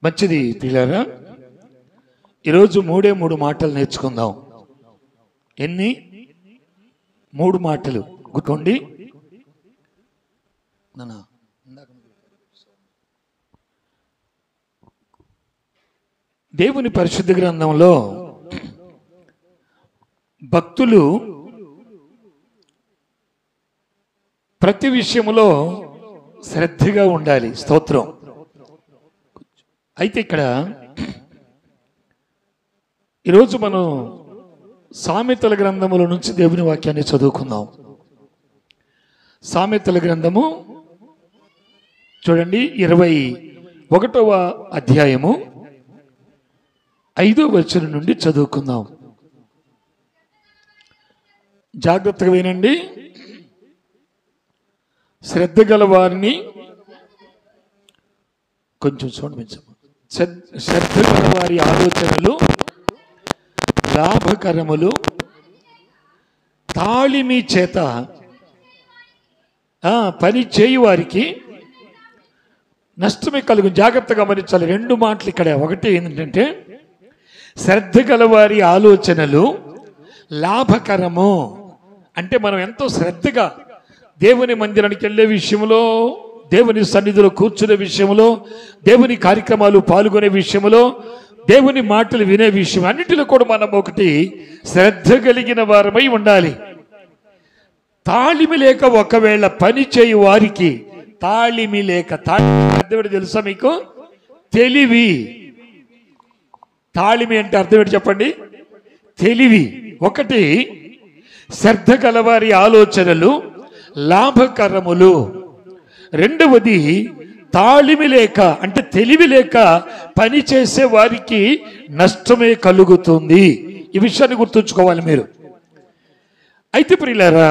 మంచిది పిల్లరా, ఈరోజు మూడు మాటలు నేర్చుకుందాం. ఎన్ని? 3 మాటలు గుర్తుండి. దేవుని పరిశుద్ధ గ్రంథంలో భక్తులు ప్రతి విషయంలో శ్రద్ధగా ఉండాలి. స్తోత్రం. అయితే ఇక్కడ ఈరోజు మనం సామెతల గ్రంథముల నుంచి దేవుని వాక్యాన్ని చదువుకుందాం. సామెతల గ్రంథము చూడండి, 21వ అధ్యాయము 5వ వచనం నుండి చదువుకుందాం. జాగ్రత్తగా వినండి. శ్రద్ధ గల వారిని కొంచెం చూడమించము. శ్రద్ధ గల వారి ఆలోచనలు లాభకరములు, తాళిమి చేత పని చేయి వారికి నష్టమే కలుగు. జాగ్రత్తగా గమనించాలి. 2 మాటలు ఇక్కడ. ఒకటి ఏంటంటే శ్రద్ధ గల వారి ఆలోచనలు లాభకరము అంటే మనం ఎంతో శ్రద్ధగా దేవుని మందిరానికి వెళ్ళే విషయంలో, దేవుని సన్నిధిలో కూర్చునే విషయంలో, దేవుని కార్యక్రమాలు పాల్గొనే విషయంలో, దేవుని మాటలు వినే విషయం అన్నిటిలో కూడా మనం ఒకటి శ్రద్ధ కలిగిన వారమై ఉండాలి. తాళిమి లేక ఒకవేళ పని చేయు వారికి, తాళిమి లేక, అర్థం తెలుసా మీకు? తెలివి. తాళిమి అంటే అర్థం ఏంటి చెప్పండి? తెలివి. ఒకటి శ్రద్ధ గలవారి ఆలోచనలు లాభకరములు. రెండవది తాళిమి లేక అంటే తెలివి లేక పని చేసే వారికి నష్టమే కలుగుతుంది. ఈ విషయాన్ని గుర్తుంచుకోవాలి మీరు. అయితే ప్రియులారా,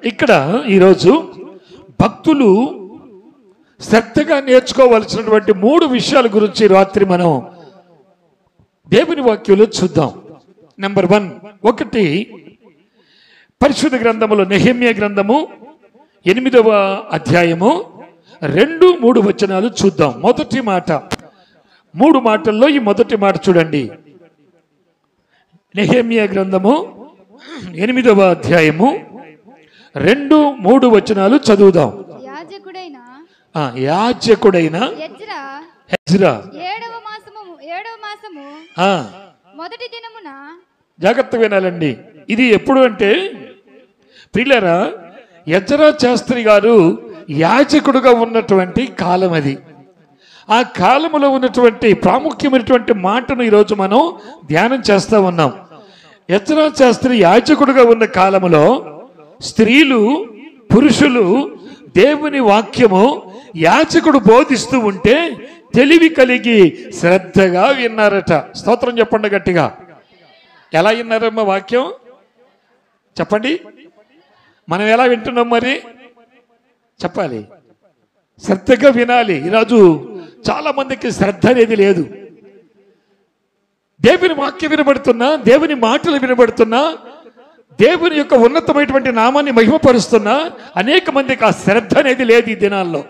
ఇక్కడ ఈరోజు భక్తులు శ్రద్ధగా నేర్చుకోవాల్సినటువంటి 3 విషయాల గురించి రాత్రి మనం దేవుని వాక్యంలో చూద్దాం. నెంబర్ 1, ఒకటి పరిశుద్ధ గ్రంథములో నెహెమ్యా గ్రంథము 8వ అధ్యాయము 2-3 వచనాలు చూద్దాం. మొదటి మాట, 3 మాటల్లో ఈ మొదటి మాట చూడండి. నెహెమ్యా గ్రంథము 8వ అధ్యాయము 2-3 వచనాలు చదువుదాం. యాజకుడైన ఎజ్రా 7వ మాసము మొదటి దినమున, జాగ్రత్తగా వినాలండి. ఇది ఎప్పుడు అంటే ప్రియులారా, ఎజ్రా శాస్త్రి గారు యాజకుడుగా ఉన్నటువంటి కాలం అది. ఆ కాలంలో ఉన్నటువంటి ప్రాముఖ్యమైనటువంటి మాటను ఈరోజు మనం ధ్యానం చేస్తూ ఉన్నాం. ఎజ్రా శాస్త్రి యాజకుడుగా ఉన్న కాలంలో స్త్రీలు, పురుషులు దేవుని వాక్యము యాజకుడు బోధిస్తూ ఉంటే తెలివి కలిగి శ్రద్ధగా విన్నారట. స్తోత్రం చెప్పండి గట్టిగా. ఎలా విన్నారమ్మా వాక్యం? చెప్పండి. మనం ఎలా వింటున్నాం మరి? చెప్పాలి. శ్రద్ధగా వినాలి. ఈరోజు చాలా మందికి శ్రద్ధ అనేది లేదు. దేవుని వాక్యం వినబడుతున్నా, దేవుని మాటలు వినబడుతున్నా, దేవుని యొక్క ఉన్నతమైనటువంటి నామాన్ని మహిమపరుస్తున్నా అనేక మందికి ఆ శ్రద్ధ అనేది లేదు ఈ దినాల్లో.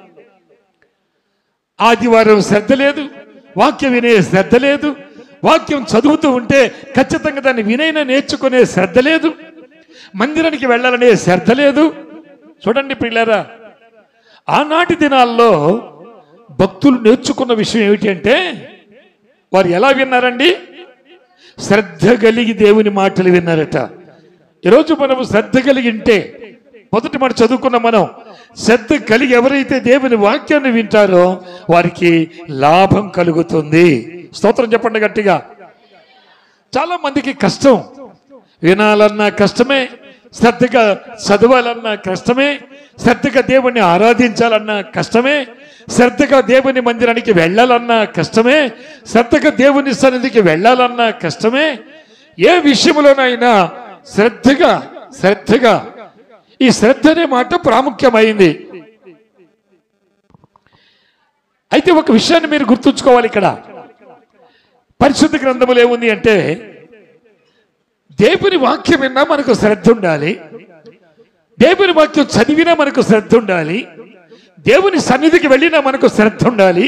ఆదివారం శ్రద్ధ లేదు, వాక్యం వినే శ్రద్ధ లేదు, వాక్యం చదువుతూ ఉంటే ఖచ్చితంగా దాన్ని వినైనా నేర్చుకునే శ్రద్ధ లేదు, మందిరానికి వెళ్ళాలనే శ్రద్ధ లేదు. చూడండి పిల్లరా, ఆనాటి దినాల్లో భక్తులు నేర్చుకున్న విషయం ఏమిటి అంటే వారు ఎలా విన్నారండి? శ్రద్ధ కలిగి దేవుని మాటలు విన్నారట. ఈరోజు మనము శ్రద్ధ కలిగి ఉంటే, మొదటి మాట చదువుకున్న మనం, శ్రద్ధ కలిగి ఎవరైతే దేవుని వాక్యాన్ని వింటారో వారికి లాభం కలుగుతుంది. స్తోత్రం చెప్పండి గట్టిగా. చాలా మందికి కష్టం. వినాలన్నా కష్టమే, శ్రద్ధగా చదవాలన్నా కష్టమే, శ్రద్ధగా దేవుణ్ణి ఆరాధించాలన్నా కష్టమే, శ్రద్ధగా దేవుని మందిరానికి వెళ్ళాలన్నా కష్టమే, శ్రద్ధగా దేవుని సన్నిధికి వెళ్ళాలన్నా కష్టమే. ఏ విషయంలోనైనా శ్రద్ధగా ఈ శ్రద్ధ అనే మాట ప్రాముఖ్యమైంది. అయితే ఒక విషయాన్ని మీరు గుర్తుంచుకోవాలి. ఇక్కడ పరిశుద్ధ గ్రంథములు ఏముంది అంటే దేవుని వాక్యం విన్నా మనకు శ్రద్ధ ఉండాలి, దేవుని వాక్యం చదివినా మనకు శ్రద్ధ ఉండాలి, దేవుని సన్నిధికి వెళ్ళినా మనకు శ్రద్ధ ఉండాలి,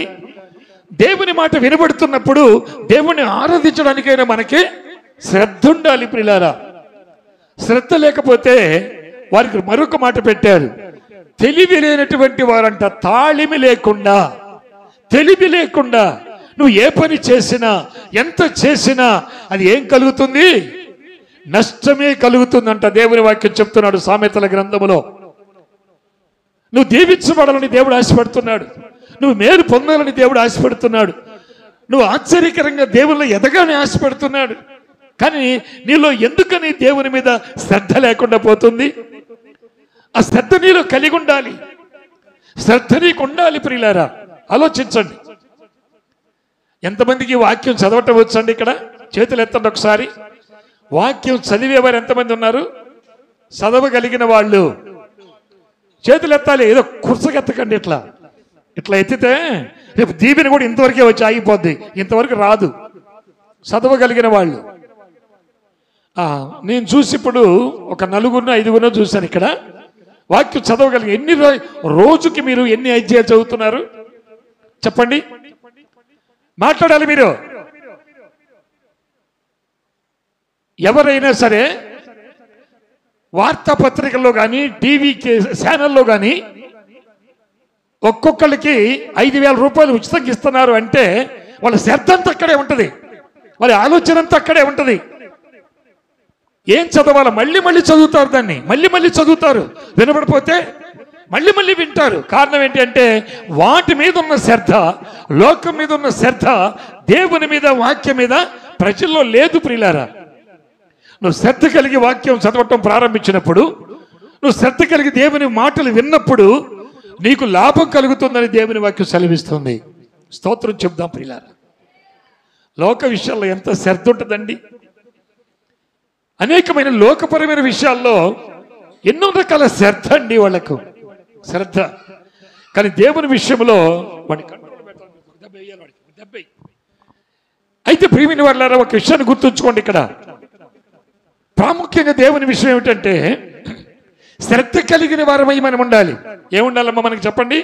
దేవుని మాట వినబడుతున్నప్పుడు దేవుణ్ణి ఆరాధించడానికైనా మనకి శ్రద్ధ ఉండాలి ప్రియులారా. శ్రద్ధ లేకపోతే వారికి మరొక మాట పెట్టారు, తెలివి లేనటువంటి వారంట. తాళిమి లేకుండా, తెలివి లేకుండా నువ్వు ఏ పని చేసినా, ఎంత చేసినా అది ఏం కలుగుతుంది? నష్టమే కలుగుతుందంట. దేవుని వాక్యం చెప్తున్నాడు సామెతల గ్రంథములో. నువ్వు దీవించబడాలని దేవుడు ఆశపడుతున్నాడు, నువ్వు మేలు పొందాలని దేవుడు ఆశపడుతున్నాడు, నువ్వు ఆశ్చర్యకరంగా దేవుళ్ళు ఎదగాలని ఆశపడుతున్నాడు. కానీ నీలో ఎందుకని దేవుని మీద శ్రద్ధ లేకుండా పోతుంది? ఆ శ్రద్ధ నీలో కలిగి ఉండాలి, శ్రద్ధ నీకు ఉండాలి ప్రియులారా. ఆలోచించండి, ఎంతమందికి వాక్యం చదవటం వచ్చండి? ఇక్కడ చేతులు ఎత్తండి ఒకసారి. వాక్యం చదివేవారు ఎంతమంది ఉన్నారు? చదవగలిగిన వాళ్ళు చేతులు ఎత్తాలి. ఏదో కుర్చకెత్తకండి, ఇట్లా ఇట్లా ఎత్తితే రేపు దీవెన కూడా ఇంతవరకే వచ్చి ఆగిపోద్ది, ఇంతవరకు రాదు. చదవగలిగిన వాళ్ళు నేను చూసి ఇప్పుడు ఒక 4-5 చూశాను ఇక్కడ. వాక్యం చదవగలిగి ఎన్ని రోజుకి మీరు ఎన్ని అధ్యాయాలు చదువుతున్నారు చెప్పండి? మాట్లాడాలి మీరు. ఎవరైనా సరే వార్తాపత్రికల్లో కానీ టీవీ ఛానల్లో కానీ ఒక్కొక్కరికి 5,000 రూపాయలు ఉచితంగా ఇస్తున్నారు అంటే వాళ్ళ శ్రద్ధ అంతా అక్కడే ఉంటుంది, వాళ్ళ ఆలోచన అంతా అక్కడే ఉంటుంది. ఏం చదవాలో మళ్ళీ మళ్ళీ చదువుతారు, దాన్ని మళ్ళీ మళ్ళీ చదువుతారు. వినబడిపోతే మళ్ళీ మళ్ళీ వింటారు. కారణం ఏంటి అంటే వాటి మీద ఉన్న శ్రద్ధ, లోకం మీద ఉన్న శ్రద్ధ దేవుని మీద, వాక్యం మీద ప్రజల్లో లేదు ప్రియులారా. నువ్వు శ్రద్ధ కలిగి వాక్యం చదవటం ప్రారంభించినప్పుడు, నువ్వు శ్రద్ధ కలిగి దేవుని మాటలు విన్నప్పుడు నీకు లాభం కలుగుతుందని దేవుని వాక్యం సెలవిస్తుంది. స్తోత్రం చెప్దాం ప్రియులారా. లోక విషయాల్లో ఎంత శ్రద్ధ ఉంటుందండి. అనేకమైన లోకపరమైన విషయాల్లో ఎన్నో రకాల శ్రద్ధ అండి వాళ్లకు, శ్రద్ధ. కానీ దేవుని విషయంలో అయితే ప్రియమైన వాళ్ళారా, ఒక విషయాన్ని గుర్తుంచుకోండి. ఇక్కడ ప్రాముఖ్యంగా దేవుని విషయం ఏమిటంటే శ్రద్ధ కలిగిన వారమై మనం ఉండాలి. ఏముండాలమ్మా మనకి చెప్పండి?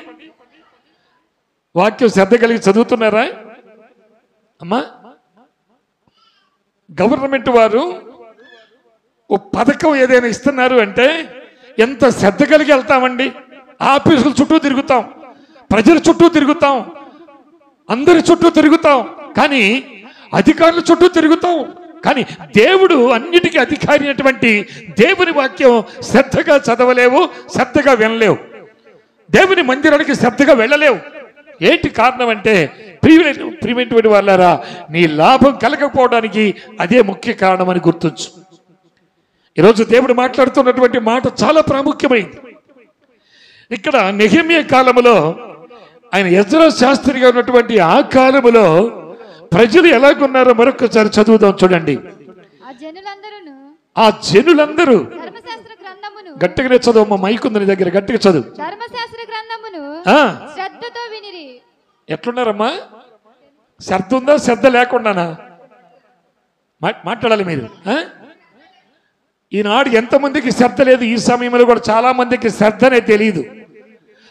వాక్యం శ్రద్ధ కలిగి చదువుతున్నారా అమ్మా? గవర్నమెంట్ వారు ఓ పథకం ఏదైనా ఇస్తున్నారు అంటే ఎంత శ్రద్ధ కలిగి వెళ్తామండి. ఆఫీసుల చుట్టూ తిరుగుతాం, ప్రజల చుట్టూ తిరుగుతాం, అందరి చుట్టూ తిరుగుతాం, కానీ అధికారుల చుట్టూ తిరుగుతాం. కానీ దేవుడు అన్నిటికీ అధికారి అయినటువంటి దేవుని వాక్యం శ్రద్ధగా చదవలేవు, శ్రద్ధగా వినలేవు, దేవుని మందిరానికి శ్రద్ధగా వెళ్ళలేవు. ఏంటి కారణం అంటే ప్రియమైనటువంటి వాళ్ళారా, నీ లాభం కలగకపోవడానికి అదే ముఖ్య కారణం అని గుర్తుంచు. ఈరోజు దేవుడు మాట్లాడుతున్నటువంటి మాట చాలా ప్రాముఖ్యమైంది. ఇక్కడ నెహెమ్యా కాలములో, ఆయన ఎజ్రా శాస్త్రిగా ఉన్నటువంటి ఆ కాలములో ప్రజలు ఎలాగున్నారో మరొకసారి చదువుదాం చూడండి. ఆ జనులందరూ గట్టిగానే చదువు, మైకుంది నీ దగ్గర, గట్టిగా చదువు. ఎట్లున్నారమ్మా? శ్రద్ధ ఉందా, శ్రద్ధ లేకుండానా? మాట్లాడాలి మీరు. ఈనాడు ఎంతమందికి శ్రద్ధ లేదు? ఈ సమయంలో కూడా చాలా మందికి శ్రద్ధనే తెలియదు,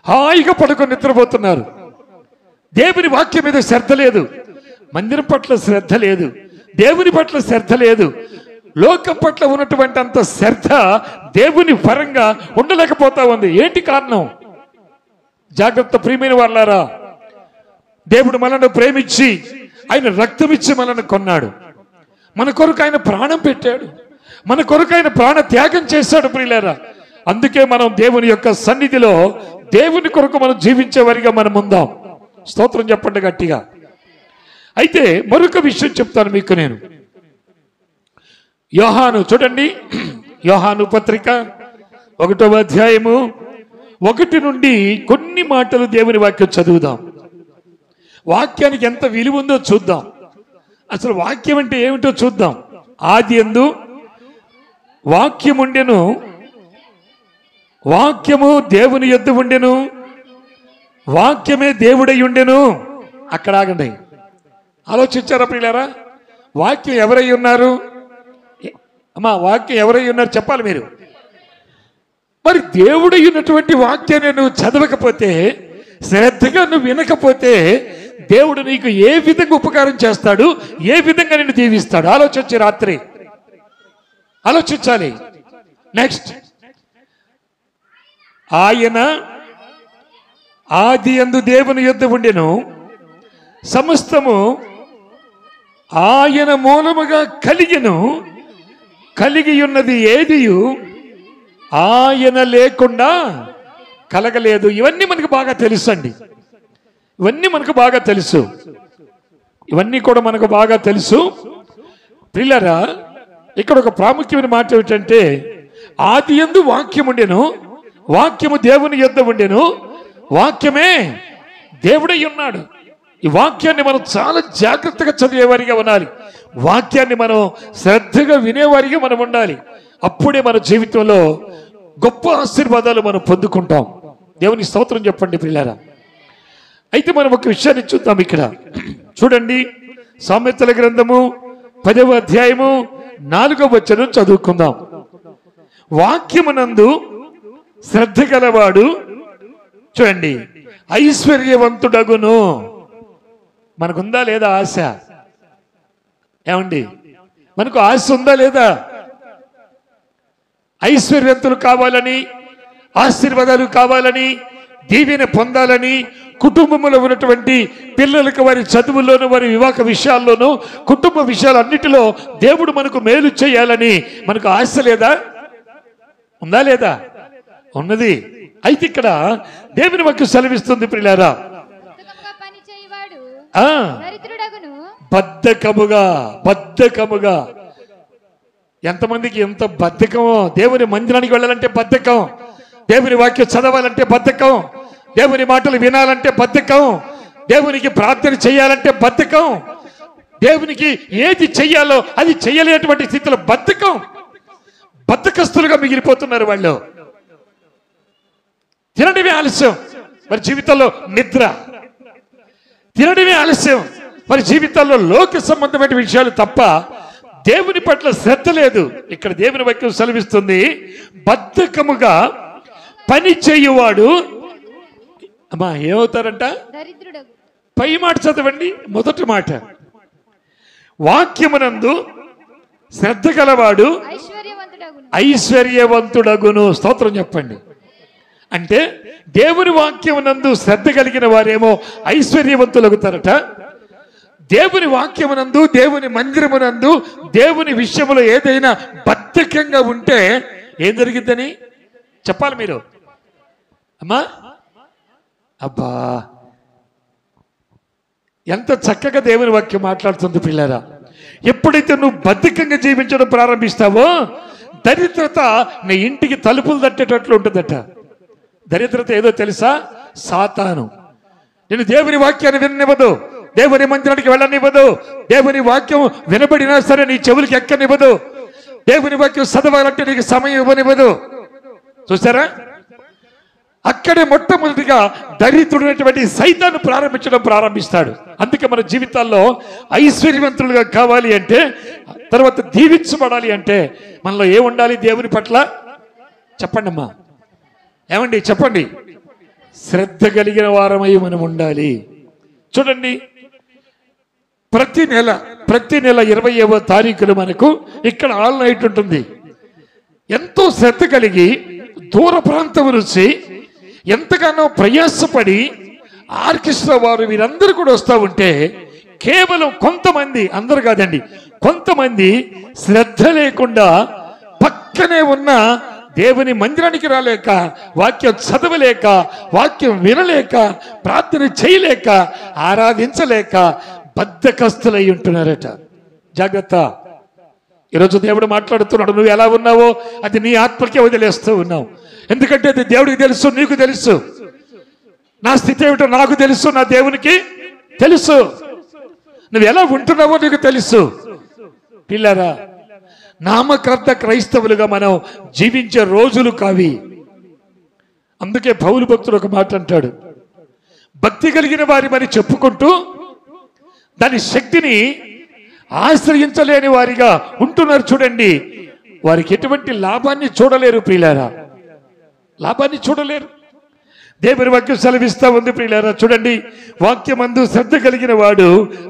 హాయిగా పడుకొని నిద్రపోతున్నారు. దేవుని వాక్యం మీద శ్రద్ధ లేదు, మందిరం పట్ల శ్రద్ధ లేదు, దేవుని పట్ల శ్రద్ధ లేదు, లోకం పట్ల ఉన్నటువంటి అంత శ్రద్ధ దేవుని పరంగా ఉండలేకపోతా ఉంది. ఏంటి కారణం? జాగ్రత్త ప్రియమైన వాళ్ళారా. దేవుడు మనల్ని ప్రేమించి ఆయన రక్తం ఇచ్చి మనల్ని కొన్నాడు. మన కొరకు ఆయన ప్రాణం పెట్టాడు, మన కొరకు ఆయన ప్రాణ త్యాగం చేశాడు ప్రియులారా. అందుకే మనం దేవుని యొక్క సన్నిధిలో దేవుని కొరకు మనం జీవించే వారిగా మనం ఉందాం. స్తోత్రం చెప్పండి గట్టిగా. అయితే మరొక విషయం చెప్తాను మీకు నేను. యోహాను చూడండి, యోహాను పత్రిక 1వ అధ్యాయము 1 నుండి కొన్ని మాటలు దేవుని వాక్యం చదువుదాం. వాక్యానికి ఎంత విలువ ఉందో చూద్దాం. అసలు వాక్యం అంటే ఏమిటో చూద్దాం. ఆదియందు వాక్యముండెను, వాక్యము దేవుని యొద్ద ఉండెను, వాక్యమే దేవుడై ఉండెను. అక్కడ ఆగండి. ఆలోచించారా ప్రియులారా? వాక్యం ఎవరై ఉన్నారు అమ్మా? వాక్యం ఎవరై ఉన్నారు చెప్పాలి మీరు. మరి దేవుడై ఉన్నటువంటి వాక్యాన్ని నువ్వు చదవకపోతే, శ్రద్ధగా నువ్వు వినకపోతే దేవుడు నీకు ఏ విధంగా ఉపకారం చేస్తాడు, ఏ విధంగా నిన్ను దీవిస్తాడు ఆలోచించి రాత్రి ఆలోచించాలి. నెక్స్ట్, ఆయన ఆది యందు దేవుని యొద్ద ఉండెను, సమస్తము ఆయన మూలముగా కలిగెను, కలిగి ఉన్నది ఏదియు ఆయన లేకుండా కలగలేదు. ఇవన్నీ మనకు బాగా తెలుసు అండి, ఇవన్నీ మనకు బాగా తెలుసు, ఇవన్నీ కూడా మనకు బాగా తెలుసు. ప్రియులారా, ఇక్కడ ఒక ప్రాముఖ్యమైన మాట ఏమిటంటే, ఆది యందు వాక్యం ఉండెను, వాక్యము దేవుని యొద్ద ఉండెను, వాక్యమే దేవుడై ఉన్నాడు. ఈ వాక్యాన్ని మనం చాలా జాగ్రత్తగా చదివేవారిగా ఉండాలి, వాక్యాన్ని మనం శ్రద్ధగా వినేవారిగా మనం ఉండాలి. అప్పుడే మన జీవితంలో గొప్ప ఆశీర్వాదాలు మనం పొందుకుంటాం. దేవుని స్తోత్రం చెప్పండి ప్రియులారా. అయితే మనం ఒక విషయాన్ని చూద్దాం. ఇక్కడ చూడండి, సామెతల గ్రంథము 10వ అధ్యాయము 4వ వచనం చదువుకుందాం. వాక్యమునందు శ్రద్ధ గలవాడు చూడండి ఐశ్వర్యవంతుడగును. మనకుందా లేదా ఆశ? ఏమండి, మనకు ఆశ ఉందా లేదా? ఐశ్వర్యవంతులు కావాలని, ఆశీర్వాదాలు కావాలని, దీవెన పొందాలని, కుటుంబంలో ఉన్నటువంటి పిల్లలకు వారి చదువుల్లోనూ వారి వివాహ విషయాల్లోనూ కుటుంబ విషయాలన్నిటిలో దేవుడు మనకు మేలు చేయాలని మనకు ఆశ లేదా? ఉందా లేదా? ఉన్నది. అయితే ఇక్కడ దేవుని వాక్యం సెలవిస్తుంది ప్రియులారా, బద్ధకముగా. ఎంతమందికి ఎంత బద్ధకమో! దేవుని మందిరానికి వెళ్ళాలంటే బద్ధకం, దేవుని వాక్యం చదవాలంటే బద్ధకం, దేవుని మాటలు వినాలంటే బద్ధకం, దేవునికి ప్రార్థన చేయాలంటే బద్ధకం, దేవునికి ఏది చెయ్యాలో అది చెయ్యలేటువంటి స్థితిలో బద్ధకస్తులుగా మిగిలిపోతున్నారు వాళ్ళు. తినడమే ఆలస్యం, మరి జీవితంలో నిద్ర. తినడమే ఆలస్యం, మరి జీవితాల్లో లోక సంబంధమైన విషయాలు తప్ప దేవుని పట్ల శ్రద్ధ లేదు. ఇక్కడ దేవుని వాక్యం సెలవిస్తుంది, బద్ధకముగా పని చేయువాడు అమ్మా ఏమవుతారంట? పై మాట చదవండి, మొదటి మాట. వాక్యమునందు శ్రద్ధ గలవాడు ఐశ్వర్యవంతుడగును. స్తోత్రం చెప్పండి. అంటే దేవుని వాక్యమునందు శ్రద్ధ కలిగిన వారేమో ఐశ్వర్యవంతులగుతారట. దేవుని వాక్యమునందు, దేవుని మందిరమునందు, దేవుని విషయంలో ఏదైనా బద్ధకంగా ఉంటే ఏం జరిగిద్దని చెప్పాలి మీరు. అమ్మా అబ్బా, ఎంత చక్కగా దేవుని వాక్యం మాట్లాడుతుంది పిల్లరా. ఎప్పుడైతే నువ్వు బద్ధకంగా జీవించడం ప్రారంభిస్తావో దరిద్రత నీ ఇంటికి తలుపులు తట్టేటట్లు ఉంటుందట. దరిద్రత ఏదో తెలుసా? సాతాను. నేను దేవుని వాక్యాన్ని విననివ్వదు, దేవుని మందిరానికి వెళ్ళనివ్వదు, దేవుని వాక్యం వినబడినా సరే నీ చెవులకి ఎక్కనివ్వదు, దేవుని వాక్యం చదవాలంటే నీకు సమయం ఇవ్వనివ్వదు. చూసారా? అక్కడే మొట్టమొదటిగా దరిద్రుడైనటువంటి సైతాను ప్రారంభిస్తాడు. అందుకే మన జీవితాల్లో ఐశ్వర్యవంతులుగా కావాలి అంటే, తర్వాత దీవించబడాలి అంటే మనలో ఏముండాలి? దేవుని పట్ల చెప్పండి అమ్మా, ఏమండి చెప్పండి, శ్రద్ధ కలిగిన వారమై మనం ఉండాలి. చూడండి, ప్రతి నెల 20వ తారీఖున మనకు ఇక్కడ ఆల్ నైట్ ఉంటుంది. ఎంతో శ్రద్ధ కలిగి దూర ప్రాంతం నుంచి ఎంతగానో ప్రయాసపడి ఆర్కెస్ట్రా వారు వీరందరూ కూడా వస్తూ ఉంటే కేవలం కొంతమంది, అందరు కాదండి, కొంతమంది శ్రద్ధ లేకుండా పక్కనే ఉన్న దేవుని మందిరానికి రాలేక, వాక్యం చదవలేక, వాక్యం వినలేక, ప్రార్థన చేయలేక, ఆరాధించలేక బద్ధకస్తులై ఉంటున్నారట. జాగ్రత్త. ఈరోజు దేవుడు మాట్లాడుతున్నాడు, నువ్వు ఎలా ఉన్నావో అది నీ ఆత్మకే వదిలేస్తూ ఉన్నావు. ఎందుకంటే అది దేవుడికి తెలుసు, నీకు తెలుసు. నా స్థితి ఏమిటో నాకు తెలుసు, నా దేవునికి తెలుసు. నువ్వు ఎలా ఉంటున్నావో నీకు తెలుసు. పిల్లరా, నామకర్త క్రైస్తవులుగా మనం జీవించే రోజులు కావి. అందుకే పౌలు భక్తుడు ఒక మాట అంటాడు, భక్తి కలిగిన వారి మరి చెప్పుకుంటూ దాని శక్తిని ఆశ్రయించలేని వారిగా ఉంటున్నారు. చూడండి, వారికి ఎటువంటి లాభాన్ని చూడలేరు. ప్రియులారా, లాభాన్ని చూడలేరు. దేవుని వాక్యం సెలవిస్తా ఉంది ప్రియులారా. చూడండి, వాక్యమందు శ్రద్ధ కలిగిన వాడు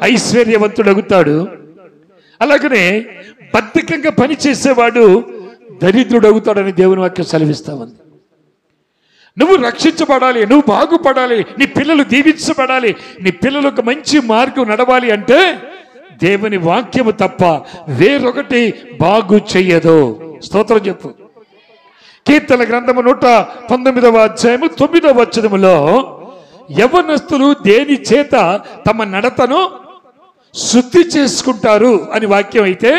ఐశ్వర్యవంతుడగుతాడు. అలాగనే బద్ధకంగా పని చేసేవాడు దరిద్రుడవుతాడని దేవుని వాక్యం సెలవిస్తా ఉంది. నువ్వు రక్షించబడాలి, నువ్వు బాగుపడాలి, నీ పిల్లలు దీవించబడాలి, నీ పిల్లలకు మంచి మార్గం నడవాలి అంటే దేవుని వాక్యము తప్ప వేరొకటి బాగు చెయ్యదు. స్తోత్రం చెప్పు. కీర్తన గ్రంథము 119వ అధ్యాయము 9వ వచనములో యవ్వనస్తులు దేని చేత తమ నడతను శుద్ధి చేసుకుంటారు అని వాక్యం అయితే,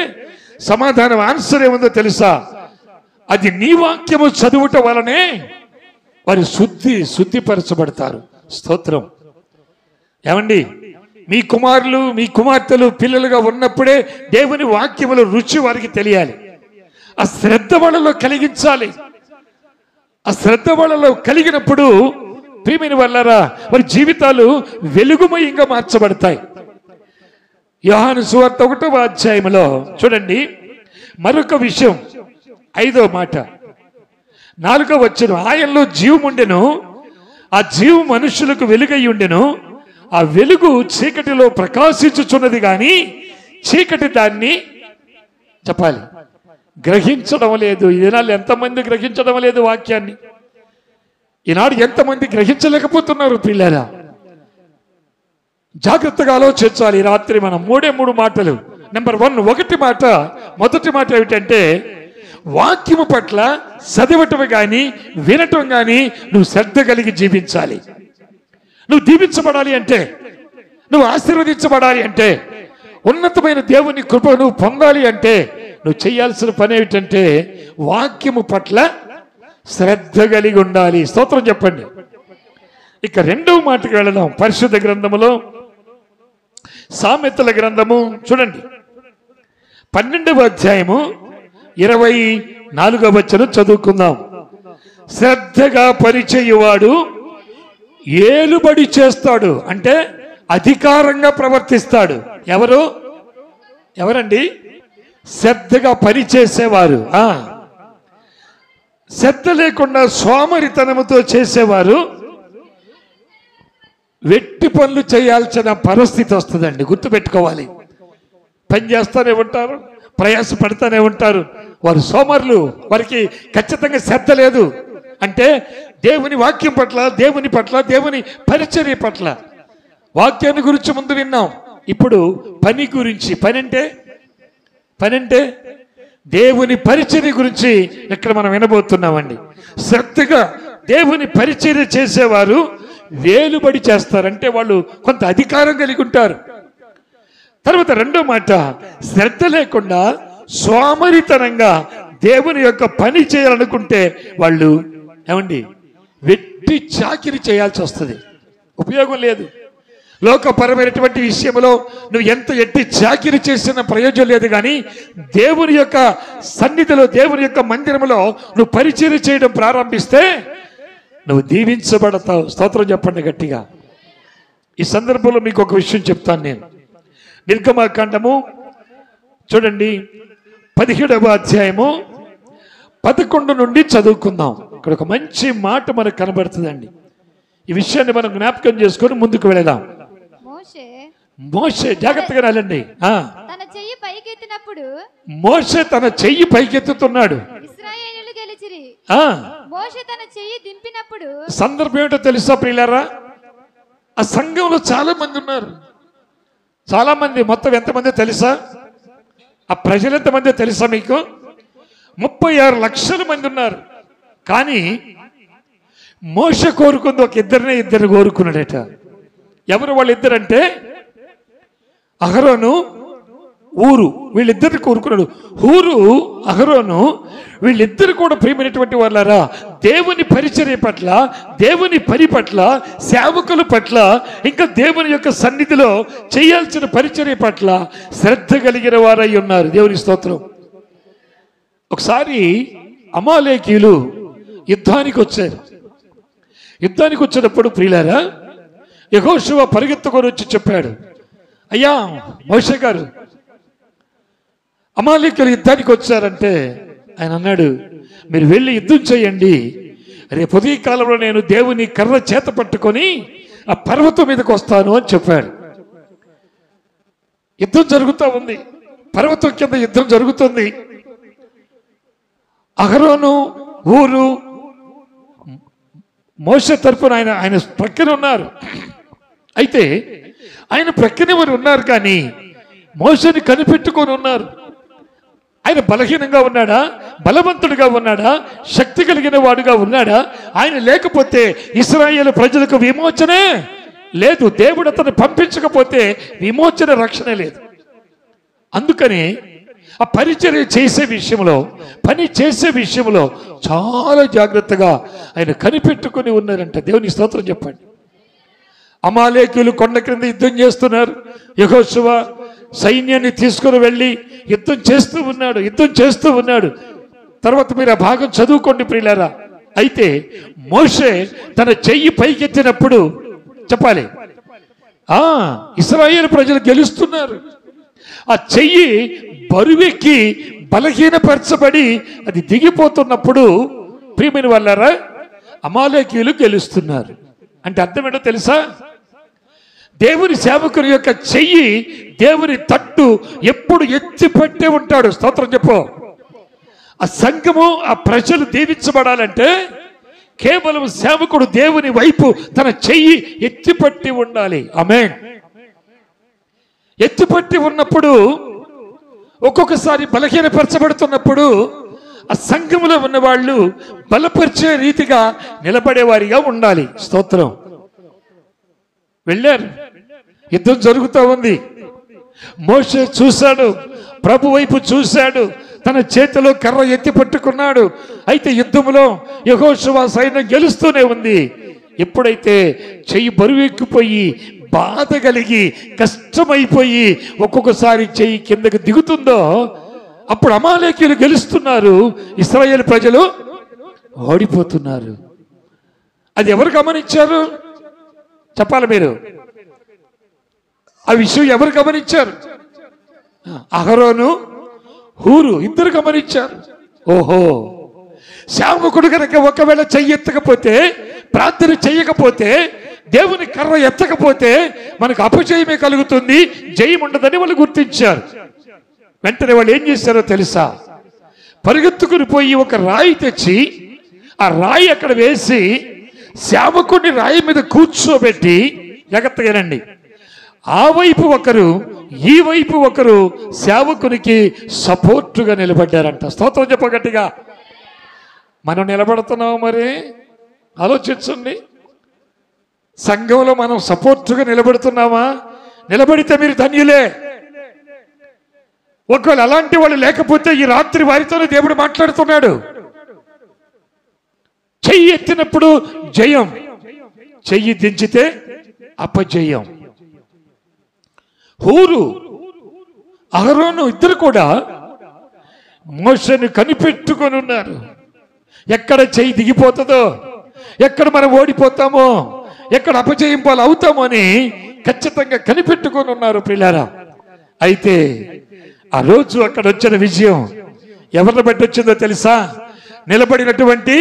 సమాధానం ఆన్సర్ ఏముందో తెలుసా? అది నీ వాక్యము చదువుట వలనే వారు శుద్ధిపరచబడతారు. స్తోత్రం. ఏమండి, మీ కుమారులు మీ కుమార్తెలు పిల్లలుగా ఉన్నప్పుడే దేవుని వాక్యముల రుచి వారికి తెలియాలి. ఆ శ్రద్ధ వాళ్ళలో కలిగించాలి. ఆ శ్రద్ధ వాళ్ళలో కలిగినప్పుడు ప్రియమైన వాళ్ళారా, వారి జీవితాలు వెలుగుమయంగా మార్చబడతాయి. యోహాను సువార్త 1వ అధ్యాయంలో చూడండి, మరొక విషయం 5వ మాట 4వ వచనం, ఆయనలో జీవముండెను, ఆ జీవం మనుషులకు వెలుగై ఉండెను, ఆ వెలుగు చీకటిలో ప్రకాశించుచున్నది గాని చీకటి దాన్ని చెప్పాలి గ్రహించడం లేదు. ఈనాడు ఎంతమంది గ్రహించడం లేదు వాక్యాన్ని? ఈనాడు ఎంతమంది గ్రహించలేకపోతున్నారు పిల్లరా? జాగ్రత్తగా ఆలోచించాలి. రాత్రి మనం 3 మాటలు. నెంబర్ 1 మొదటి మాట ఏమిటంటే, వాక్యము పట్ల చదవటం కానీ వినటం కానీ నువ్వు శ్రద్ధ కలిగి జీవించాలి. నువ్వు దీవించబడాలి అంటే, నువ్వు ఆశీర్వదించబడాలి అంటే, ఉన్నతమైన దేవుని కృప నువ్వు పొందాలి అంటే నువ్వు చేయాల్సిన పని ఏమిటంటే వాక్యము పట్ల శ్రద్ధ కలిగి ఉండాలి. స్తోత్రం చెప్పండి. ఇక 2వ మాటకి వెళదాం. పరిశుద్ధ గ్రంథములో సామెతల గ్రంథము చూడండి, 12వ అధ్యాయము 24వ వచనం చదువుకుందాం. శ్రద్ధగా పనిచేయువాడు ఏలుబడి చేస్తాడు, అంటే అధికారంగా ప్రవర్తిస్తాడు. ఎవరండి? శ్రద్ధగా పనిచేసేవారు. శ్రద్ధ లేకుండా సోమరితనముతో చేసేవారు వెట్టి పనులు చేయాల్సిన పరిస్థితి వస్తుందండి. గుర్తుపెట్టుకోవాలి. పని చేస్తూనే ఉంటారు, ప్రయాస పడుతూనే ఉంటారు. వారు సోమరులు, వారికి ఖచ్చితంగా శ్రద్ధ లేదు. అంటే దేవుని వాక్యం పట్ల, దేవుని పరిచర్య పట్ల. వాక్యాన్ని గురించి ముందు విన్నాం, ఇప్పుడు పని గురించి. పని అంటే దేవుని పరిచర్య గురించి ఇక్కడ మనం వినబోతున్నామండి. శ్రద్ధగా దేవుని పరిచర్య చేసేవారు వేలుబడి చేస్తారంటే వాళ్ళు కొంత అధికారం కలిగి ఉంటారు. తర్వాత 2వ మాట, శ్రద్ధ లేకుండా సోమరితనంగా దేవుని యొక్క పని చేయాలనుకుంటే వాళ్ళు ఏమండి వెట్టి చాకిరి చేయాల్సి వస్తుంది. ఉపయోగం లేదు. లోకపరమైనటువంటి విషయంలో నువ్వు ఎంత ఎట్టి చాకిరి చేసిన ప్రయోజనం లేదు. కానీ దేవుని యొక్క సన్నిధిలో, దేవుని యొక్క మందిరంలో నువ్వు పరిచర్య చేయడం ప్రారంభిస్తే నువ్వు దీవించబడతావు. స్తోత్రం చెప్పండి గట్టిగా. ఈ సందర్భంలో మీకు ఒక విషయం చెప్తాను నేను. నిర్గమకాండము చూడండి, 17వ అధ్యాయము 11 నుండి చదువుకుందాం. ఇక్కడ ఒక మంచి మాట మనకు కనబడుతుందండి. ఈ విషయాన్ని మనం జ్ఞాపకం చేసుకొని ముందుకు వెళదాం. మోషే జాగ్రత్తగా రాలండి. మోషే తన చెయ్యి పైకెత్తుతున్నాడు. సందర్భం ఏమిటో తెలుసా ప్రియులారా? ఆ సంఘంలో చాలా మంది ఉన్నారు. చాలా మంది, మొత్తం ఎంతమంది తెలుసా? ఆ ప్రజలు ఎంతమంది తెలుసా మీకు? 36 లక్షల మంది ఉన్నారు. కానీ మోషే కోరుకుంది ఒక ఇద్దరు కోరుకున్నాడట. ఎవరు వాళ్ళిద్దరంటే అహరోను, ఊరు. వీళ్ళిద్దరిని కోరుకున్నాడు. ఊరు, అహరోను వీళ్ళిద్దరు కూడా ప్రియమైనటువంటి వాళ్ళారా, దేవుని పరిచర్య పట్ల, దేవుని పని పట్ల, సేవకుల పట్ల, ఇంకా దేవుని యొక్క సన్నిధిలో చేయాల్సిన పరిచర్య పట్ల శ్రద్ధ కలిగిన వారై ఉన్నారు. దేవుని స్తోత్రం. ఒకసారి అమాలేకీయులు యుద్ధానికి వచ్చారు. యుద్ధానికి వచ్చినప్పుడు ప్రియులారా, యెహోషువ పరిగెత్తుకొని వచ్చి చెప్పాడు, అయ్యా మోషే గారు, అమాలేకీయులు యుద్ధానికి వచ్చారంటే ఆయన అన్నాడు, మీరు వెళ్ళి యుద్ధం చేయండి, రేపు ఉదయ కాలంలో నేను దేవుని కర్ర చేత పట్టుకొని ఆ పర్వతం మీదకి వస్తాను అని చెప్పాడు. యుద్ధం జరుగుతూ ఉంది, పర్వతం కింద యుద్ధం జరుగుతుంది. అహరోను ఊరు మోషే తరపున ఆయన ప్రక్కన ఉన్నారు. అయితే ఆయన ప్రక్కన ఎవరు ఉన్నారు, కానీ మోషేని కనిపెట్టుకొని ఉన్నారు. ఆయన బలహీనంగా ఉన్నాడా, బలవంతుడిగా ఉన్నాడా, శక్తి కలిగిన వాడుగా ఉన్నాడా? ఆయన లేకపోతే ఇశ్రాయేలు ప్రజలకు విమోచనే లేదు. దేవుడు అతను పంపించకపోతే విమోచన రక్షణ లేదు. అందుకని ఆ పరిచర్య చేసే విషయంలో, పని చేసే విషయంలో చాలా జాగ్రత్తగా ఆయన కనిపెట్టుకుని ఉన్నారంట. దేవుని స్తోత్రం చెప్పండి. అమాలేకీయులు కొండ క్రింద యుద్ధం చేస్తున్నారు. యెహోషువ సైన్యాన్ని తీసుకుని వెళ్ళి యుద్ధం చేస్తూ ఉన్నాడు. తర్వాత మీరు ఆ భాగం చదువుకోండి ప్రియులారా. అయితే మోషే తన చెయ్యి పైకెత్తినప్పుడు చెప్పాలి, ఇశ్రాయేలు ప్రజలు గెలుస్తున్నారు. ఆ చెయ్యి బరువెక్కి బలహీనపరచబడి అది దిగిపోతున్నప్పుడు ప్రియమైన వాళ్ళారా, అమాలేకీయులు గెలుస్తున్నారు. అంటే అర్థం ఏంటో తెలుసా? దేవుని సేవకుని యొక్క చెయ్యి, దేవుని తట్టు ఎప్పుడు ఎత్తిపట్టే ఉంటాడు. స్తోత్రం చెప్పు. ఆ సంఘము, ఆ ప్రజలు దీవించబడాలంటే కేవలం సేవకుడు దేవుని వైపు తన చెయ్యి ఎత్తిపట్టి ఉండాలి. ఆమేన్. ఎత్తిపట్టి ఉన్నప్పుడు, ఒక్కొక్కసారి బలహీనపరచబడుతున్నప్పుడు ఆ సంఘములో ఉన్న వాళ్ళు బలపరిచే రీతిగా నిలబడేవారిగా ఉండాలి. స్తోత్రం. వెళ్ళారు, యుద్ధం జరుగుతూ ఉంది. మోషే చూశాడు, ప్రభు వైపు చూశాడు, తన చేతిలో కర్ర ఎత్తి పట్టుకున్నాడు. అయితే యుద్ధంలో యెహోషువ సైన్యం గెలుస్తూనే ఉంది. ఎప్పుడైతే చెయ్యి బరువెక్కిపోయి, బాధ కలిగి, కష్టమైపోయి ఒక్కొక్కసారి చెయ్యి కిందకు దిగుతుందో అప్పుడు అమాలేకీయులు గెలుస్తున్నారు, ఇశ్రాయేలు ప్రజలు ఓడిపోతున్నారు. అది ఎవరు గమనించారు చెప్పాలి మీరు? ఆ విషయం ఎవరు గమనించారు? అహరోను, హూరు ఇద్దరు గమనించారు. ఓహో, సేవకుడు కనుక ఒకవేళ చెయ్యి ఎత్తకపోతే, ప్రార్థన చెయ్యకపోతే, దేవుని కర్ర ఎత్తకపోతే మనకు అపజయమే కలుగుతుంది, జయం ఉండదని వాళ్ళు గుర్తించారు. వెంటనే వాళ్ళు ఏం చేశారో తెలుసా? పరిగెత్తుకుని పోయి ఒక రాయి తెచ్చి ఆ రాయి అక్కడ వేసి సేవకుడిని రాయి మీద కూర్చోబెట్టి, జాగ్రత్తగానండి, ఆ వైపు ఒకరు, ఈ వైపు ఒకరు సేవకునికి సపోర్టుగా నిలబడ్డారంట. స్తోత్రం చెప్పగట్టిగా. మనం నిలబడుతున్నాము మరి? ఆలోచించండి. సంఘంలో మనం సపోర్టుగా నిలబడుతున్నామా? నిలబడితే మీరు ధన్యులే. ఒకవేళ అలాంటి వాళ్ళు లేకపోతే ఈ రాత్రి వారితోనే దేవుడు మాట్లాడుతున్నాడు. చెయ్యి ఎత్తినప్పుడు జయం, చెయ్యి దించితే అపజయం. హూరు, అహరోను ఇద్దరు కూడా మోషేను కనిపెట్టుకొని ఉన్నారు. ఎక్కడ చెయ్యి దిగిపోతుందో, ఎక్కడ మనం ఓడిపోతామో, ఎక్కడ అపజయం పాలు అవుతామో అని ఖచ్చితంగా కనిపెట్టుకొని ఉన్నారు ప్రియులారా. అయితే ఆ రోజు అక్కడ వచ్చిన విజయం ఎవరిని బట్టి వచ్చిందో తెలుసా? నిలబడినటువంటి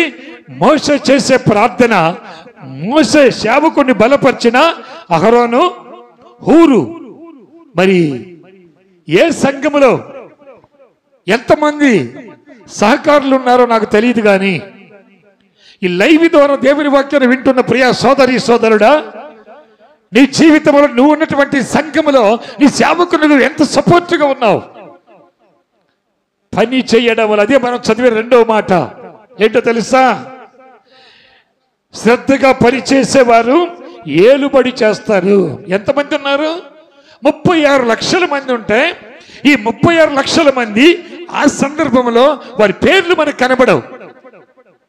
మోషే చేసే ప్రార్థన, మోషే సేవకుని బలపరిచిన అహరోను, హూరు. మరి ఏ సంఘములో ఎంతమంది సహకారులు ఉన్నారో నాకు తెలియదు, కానీ ఈ లైవ్ ద్వారా దేవుని వాక్యాన్ని వింటున్న ప్రియ సోదరి సోదరుడా, నీ జీవితంలో నువ్వు ఉన్నటువంటి సంఘములో నీ సేవకుని నువ్వు ఎంత సపోర్ట్గా ఉన్నావు. పని చేయడం వల్ల, అదే మనం చదివే రెండవ మాట ఏంటో తెలుసా? శ్రద్ధగా పని చేసేవారు ఏలుబడి చేస్తారు. ఎంతమంది ఉన్నారు? 36 లక్షల మంది ఉంటే ఈ 36 లక్షల మంది ఆ సందర్భంలో వారి పేర్లు మనకు కనబడవు.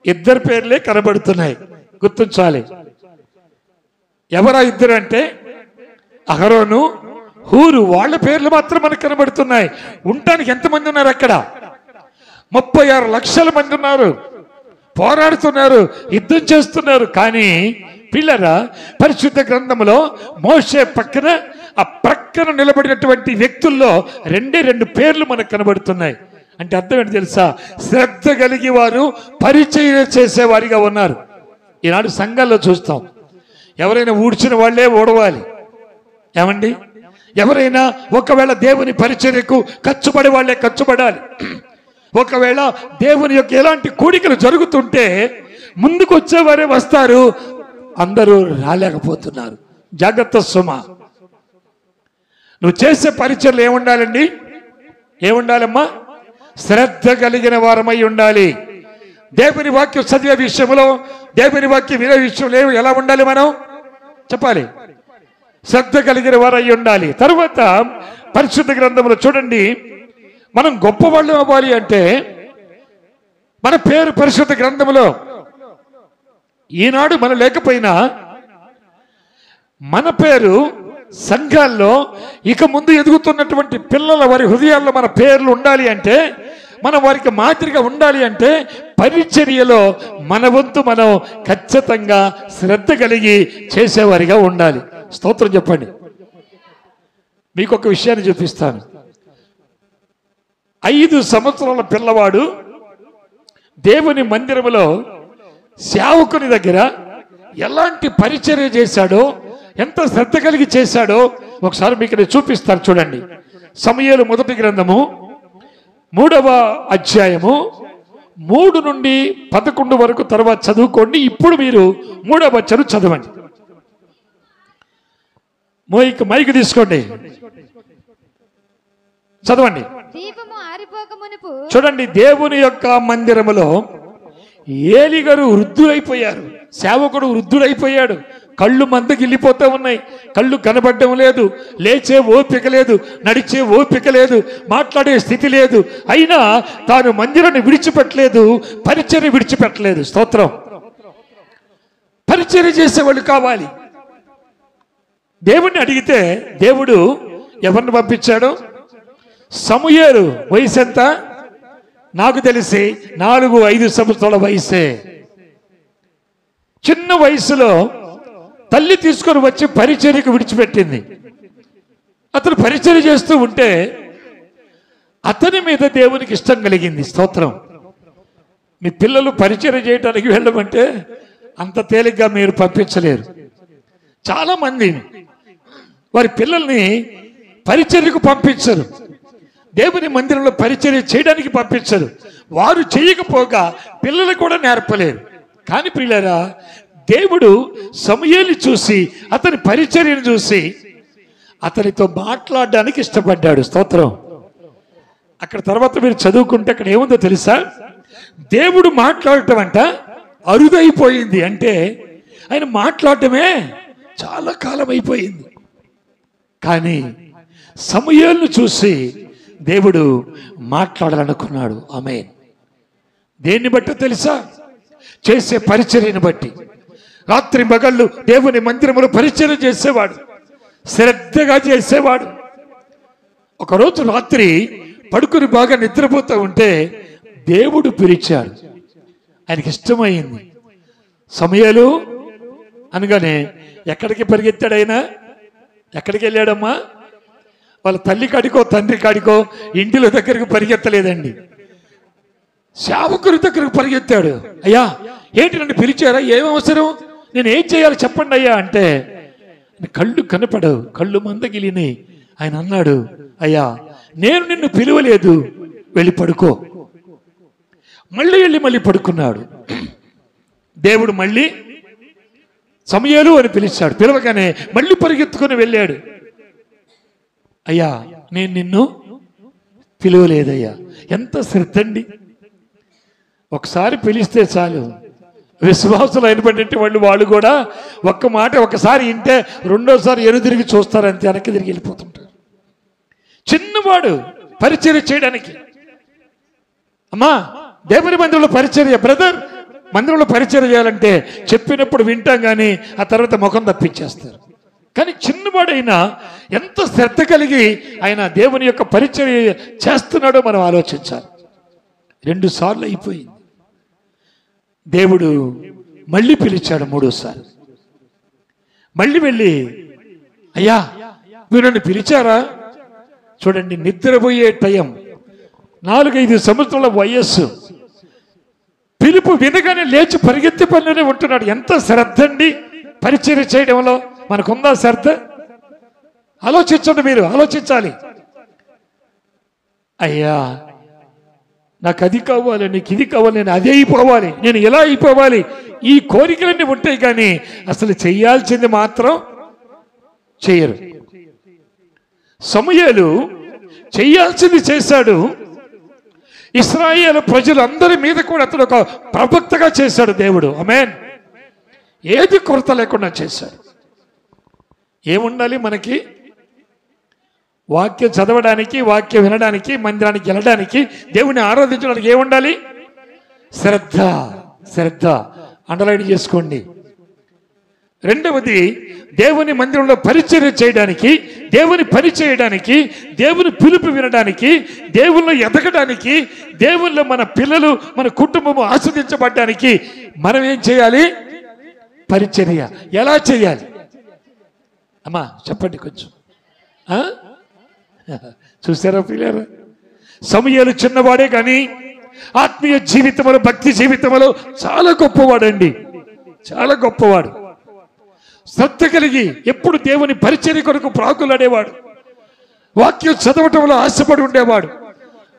ఇద్దరు పేర్లే కనబడుతున్నాయి, గుర్తుంచాలి. ఎవరా ఇద్దరు అంటే అహరోను, హూరు. వాళ్ళ పేర్లు మాత్రం మనకు కనబడుతున్నాయి. ఉండటానికి ఎంతమంది ఉన్నారు అక్కడ? 36 లక్షల మంది ఉన్నారు, పోరాడుతున్నారు, యుద్ధం చేస్తున్నారు. కానీ పిల్లరా, పరిశుద్ధ గ్రంథంలో మోషే పక్కన, ఆ ప్రక్కన నిలబడినటువంటి వ్యక్తుల్లో రెండు పేర్లు మనకు కనబడుతున్నాయి. అంటే అర్థం ఏంటి తెలుసా? శ్రద్ధ కలిగి వారు పరిచయం చేసేవారిగా ఉన్నారు. ఈనాడు సంఘాల్లో చూస్తాం, ఎవరైనా ఊడ్చిన వాళ్ళే ఓడవాలి. ఏమండి, ఎవరైనా ఒకవేళ దేవుని పరిచర్యకు ఖర్చుపడే వాళ్ళే ఖర్చుపడాలి. ఒకవేళ దేవుని యొక్క ఎలాంటి కూడికలు జరుగుతుంటే ముందుకు వచ్చేవారే వస్తారు, అందరూ రాలేకపోతున్నారు. జాగ్రత్త సుమా. నువ్వు చేసే పరిచర్లు ఏముండాలండి? ఏముండాలమ్మా? శ్రద్ధ కలిగిన వారమై ఉండాలి. దేవుని వాక్యం చదివే విషయంలో, దేవుని వాక్యం వినే విషయంలో ఎలా ఉండాలి? మనం చెప్పాలి, శ్రద్ధ కలిగిన వారై ఉండాలి. తరువాత పరిశుద్ధ గ్రంథంలో చూడండి, మనం గొప్పవాళ్ళు అవ్వాలి అంటే మన పేరు పరిశుద్ధ గ్రంథంలో ఈనాడు మనం లేకపోయినా మన పేరు సంఘాల్లో ఇక ముందు ఎదుగుతున్నటువంటి పిల్లల వారి హృదయాల్లో మన పేర్లు ఉండాలి అంటే, మనం వారికి మాదిరిగా ఉండాలి అంటే పరిచర్యలో మన వంతు మనం ఖచ్చితంగా శ్రద్ధ కలిగి చేసేవారిగా ఉండాలి. స్తోత్రం చెప్పండి. మీకు ఒక విషయాన్ని చూపిస్తాను. 5 సంవత్సరాల పిల్లవాడు దేవుని మందిరంలో సేవకుని దగ్గర ఎలాంటి పరిచర్య చేశాడో, ఎంత శ్రద్ధ కలిగి చేశాడో ఒకసారి మీకు నేను చూపిస్తాను. చూడండి, సమూయేలు మొదటి గ్రంథము 3వ అధ్యాయము 3 నుండి 11 వరకు తర్వాత చదువుకోండి. ఇప్పుడు మీరు 3వ వచనం చదవండి. మైక్ తీసుకోండి, చదవండి. చూడండి, దేవుని యొక్క మందిరములో ఏలి గారు వృద్ధుడైపోయారు, సేవకుడు వృద్ధుడైపోయాడు. కళ్ళు మందగిల్లిపోతూ ఉన్నాయి, కళ్ళు కనబడడం లేదు, లేచే ఓపిక లేదు, నడిచే ఓపిక లేదు, మాట్లాడే స్థితి లేదు. అయినా తాను మందిరాన్ని విడిచిపెట్టలేదు, పరిచర్య విడిచిపెట్టలేదు. స్తోత్రం. పరిచర్య చేసేవాళ్ళు కావాలి. దేవుణ్ణి అడిగితే దేవుడు ఎవరిని పంపించాడు? సమూయేలు వయసు ఎంత? నాకు తెలిసి 4-5 సంవత్సరాల వయసే. చిన్న వయసులో తల్లి తీసుకొని వచ్చి పరిచర్యకు విడిచిపెట్టింది. అతను పరిచర్య చేస్తూ ఉంటే అతని మీద దేవునికి ఇష్టం కలిగింది. స్తోత్రం. మీ పిల్లలు పరిచర్య చేయడానికి వెళ్ళమంటే అంత తేలిగ్గా మీరు పంపించలేరు. చాలా మంది వారి పిల్లల్ని పరిచర్యకు పంపించరు, దేవుని మందిరంలో పరిచర్య చేయడానికి పంపించరు. వారు చేయకపోగా పిల్లలు కూడా నేర్పలేరు. కానీ పిల్లరా, దేవుడు సమూయేలుని చూసి, అతని పరిచర్యను చూసి అతనితో మాట్లాడడానికి ఇష్టపడ్డాడు. స్తోత్రం. అక్కడ తర్వాత మీరు చదువుకుంటే అక్కడ ఏముందో తెలుసా? దేవుడు మాట్లాడటం అంట అరుదైపోయింది. అంటే ఆయన మాట్లాడటమే చాలా కాలం అయిపోయింది. కానీ సమూయేలును చూసి దేవుడు మాట్లాడాలనుకున్నాడు. ఆమేన్. దేన్ని బట్టి తెలుసా? చేసే పరిచర్యను బట్టి. రాత్రి మగళ్ళు దేవుని మందిరములో పరిచర్య చేసేవాడు, శ్రద్ధగా చేసేవాడు. ఒకరోజు రాత్రి పడుకుని బాగా నిద్రపోతూ ఉంటే దేవుడు పిలిచాడు. ఆయనకి ఇష్టమైంది. సమూయేలు అనగానే ఎక్కడికి పరిగెత్తాడు ఆయన? ఎక్కడికి వెళ్ళాడమ్మా? వాళ్ళ తల్లి కాడికో తండ్రి కాడికో ఇంటిలో దగ్గరకు పరిగెత్తలేదండి, సేవకుడి దగ్గరకు పరిగెత్తాడు. అయ్యా, ఏంటి నన్ను పిలిచారా? ఏం అవసరం? నేను ఏం చేయాలి చెప్పండి అయ్యా అంటే కళ్ళు కనపడవు, కళ్ళు మందగిలిని. ఆయన అన్నాడు, అయ్యా నేను నిన్ను పిలువలేదు, వెళ్ళి పడుకో. మళ్ళీ పడుకున్నాడు. దేవుడు మళ్ళీ సమూయేలు అని పిలిచాడు. పిలవగానే మళ్ళీ పరిగెత్తుకొని వెళ్ళాడు. అయ్యా నేను నిన్ను పిలువలేదయ్యా. ఎంత శ్రద్ధ అండి! ఒకసారి పిలిస్తే చాలు. విశ్వాసులు అయినటువంటి వాళ్ళు కూడా ఒక్క మాట ఒకసారి వింటే రెండోసారి ఎదురుతిరిగి చూస్తారు, అంతే, వెనక్కి తిరిగి వెళ్ళిపోతుంటారు. చిన్నవాడు పరిచర్య చేయడానికి. అమ్మా, దేవుని మందిరంలో పరిచర్య, బ్రదర్ మందిరంలో పరిచర్య చేయాలంటే చెప్పినప్పుడు వింటాం, కానీ ఆ తర్వాత ముఖం తప్పించేస్తారు. కానీ చిన్నవాడైనా ఎంత శ్రద్ధ కలిగి ఆయన దేవుని యొక్క పరిచర్య చేస్తున్నాడో మనం ఆలోచించాలి. 2 సార్లు అయిపోయింది. దేవుడు మళ్ళీ పిలిచాడు 3వసారి. మళ్ళీ వెళ్ళి, అయ్యా మీరు నన్ను పిలిచారా? చూడండి, నిద్రపోయే టైం, 4-5 సంవత్సరాల వయస్సు, పిలుపు వినగానే లేచి పరిగెత్తి పనిలోనే ఉంటున్నాడు. ఎంత శ్రద్ధ అండి పరిచర్య చేయడంలో. మనకుందా శ్రద్ధ? ఆలోచించండి, మీరు ఆలోచించాలి. అయ్యా నాకు అది కావాలి, నీకు ఇది కావాలి, నేను అదే అయిపోవాలి, నేను ఇలా అయిపోవాలి, ఈ కోరికలన్నీ ఉంటాయి కానీ అసలు చెయ్యాల్సింది మాత్రం చెయ్యరు. సమూయేలు చెయ్యాల్సింది చేశాడు. ఇశ్రాయేలు ప్రజలందరి మీద కూడా అతను ఒక ప్రవక్తగా చేశాడు దేవుడు. ఆమేన్. ఏది కొరత లేకుండా చేశాడు. ఏముండాలి మనకి? వాక్యం చదవడానికి, వాక్యం వినడానికి, మందిరానికి వెళ్ళడానికి, దేవుని ఆరాధించడానికి ఏముండాలి? శ్రద్ధ. శ్రద్ధ అండర్లైన్ చేసుకోండి. రెండవది, దేవుని మందిరంలో పరిచర్య చేయడానికి, దేవుని పని చేయడానికి, దేవుని పిలుపు వినడానికి, దేవుల్లో ఎదగడానికి, దేవుల్లో మన పిల్లలు, మన కుటుంబము ఆస్వాదించబడడానికి మనం ఏం చేయాలి? పరిచర్య. ఎలా చేయాలి అమ్మా చెప్పండి కొంచెం. చూసారా పిల్లరా? సమూయేలు చిన్నవాడే కానీ ఆత్మీయ జీవితంలో, భక్తి జీవితంలో చాలా గొప్పవాడండి. చాలా గొప్పవాడు. శ్రద్ధ కలిగి ఎప్పుడు దేవుని పరిచర్య కొరకు ప్రాకులాడేవాడు. వాక్యం చదవటంలో ఆశపడి ఉండేవాడు.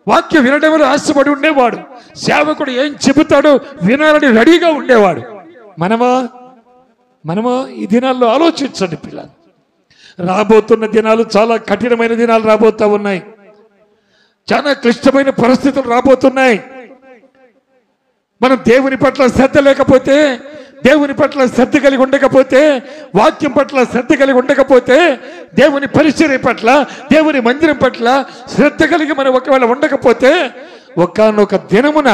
వాక్యం వినడంలో ఆశపడి ఉండేవాడు. సేవకుడు ఏం చెబుతాడో వినాలని రెడీగా ఉండేవాడు. మనమా ఈ దినాల్లో ఆలోచించండి పిల్లలు. రాబోతున్న దినాలు చాలా కఠినమైన దినాలు రాబోతా ఉన్నాయి. చాలా క్లిష్టమైన పరిస్థితులు రాబోతున్నాయి. మనం దేవుని పట్ల శ్రద్ధ లేకపోతే, దేవుని పట్ల శ్రద్ధ కలిగి ఉండకపోతే, వాక్యం పట్ల శ్రద్ధ కలిగి ఉండకపోతే, దేవుని పరిచర్య పట్ల, దేవుని మందిరం పట్ల శ్రద్ధ కలిగి మనం ఒకవేళ ఉండకపోతే, ఒకానొక దినమున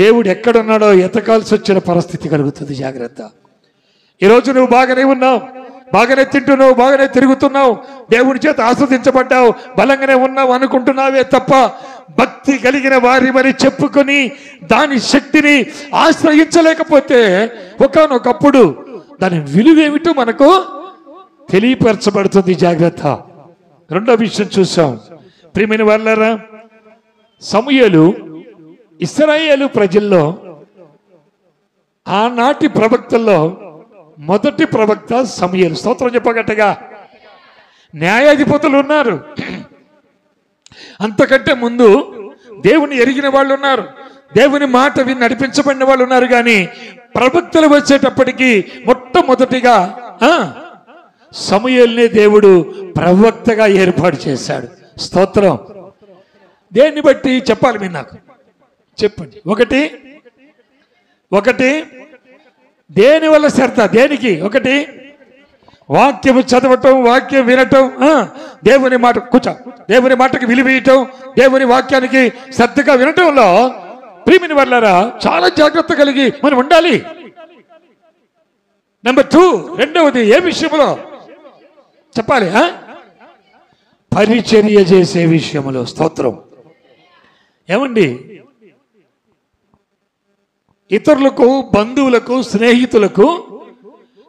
దేవుడు ఎక్కడున్నాడో ఎతకాల్సి వచ్చిన పరిస్థితి కలుగుతుంది. జాగ్రత్త. ఈరోజు నువ్వు బాగానే ఉన్నావు, బాగానే తింటున్నావు, బాగానే తిరుగుతున్నావు, దేవుని చేత ఆస్వాదించబడ్డావు, బలంగానే ఉన్నావు అనుకుంటున్నావే తప్ప భక్తి కలిగిన వారి మరి చెప్పుకొని దాని శక్తిని ఆశ్రయించలేకపోతే ఒకానొకప్పుడు దాని విలువేమిటో మనకు తెలియపరచబడుతుంది. జాగ్రత్త. రెండో విషయం చూసాం ప్రియమైన వాళ్ళారా. సమూయేలు ఇశ్రాయేలు ప్రజల్లో ఆనాటి ప్రవక్తల్లో మొదటి ప్రవక్త సమూయేలు. స్తోత్రం చెప్పగట్టగా. న్యాయాధిపతులు ఉన్నారు, అంతకంటే ముందు దేవుని ఎరిగిన వాళ్ళు ఉన్నారు, దేవుని మాట విని నడిపించబడిన వాళ్ళు ఉన్నారు. కానీ ప్రవక్తలు వచ్చేటప్పటికి మొట్టమొదటిగా సమూయేలునే దేవుడు ప్రవక్తగా ఏర్పాటు చేశాడు. స్తోత్రం. దేన్ని బట్టి చెప్పాలి మీరు నాకు చెప్పండి. ఒకటి దేని వల్ల శ్రద్ధ? దేనికి? ఒకటి వాక్యము చదవటం, వాక్యం వినటం, దేవుని మాట దేవుని మాటకి విలువేయటం, దేవుని వాక్యానికి శ్రద్ధగా వినటంలో ప్రియమైన వాళ్ళారా చాలా జాగ్రత్త కలిగి మనం ఉండాలి. నెంబర్ 2, రెండవది ఏ విషయంలో చెప్పాలి? పరిచర్య చేసే విషయంలో. స్తోత్రం. ఏమండి, ఇతరులకు, బంధువులకు, స్నేహితులకు,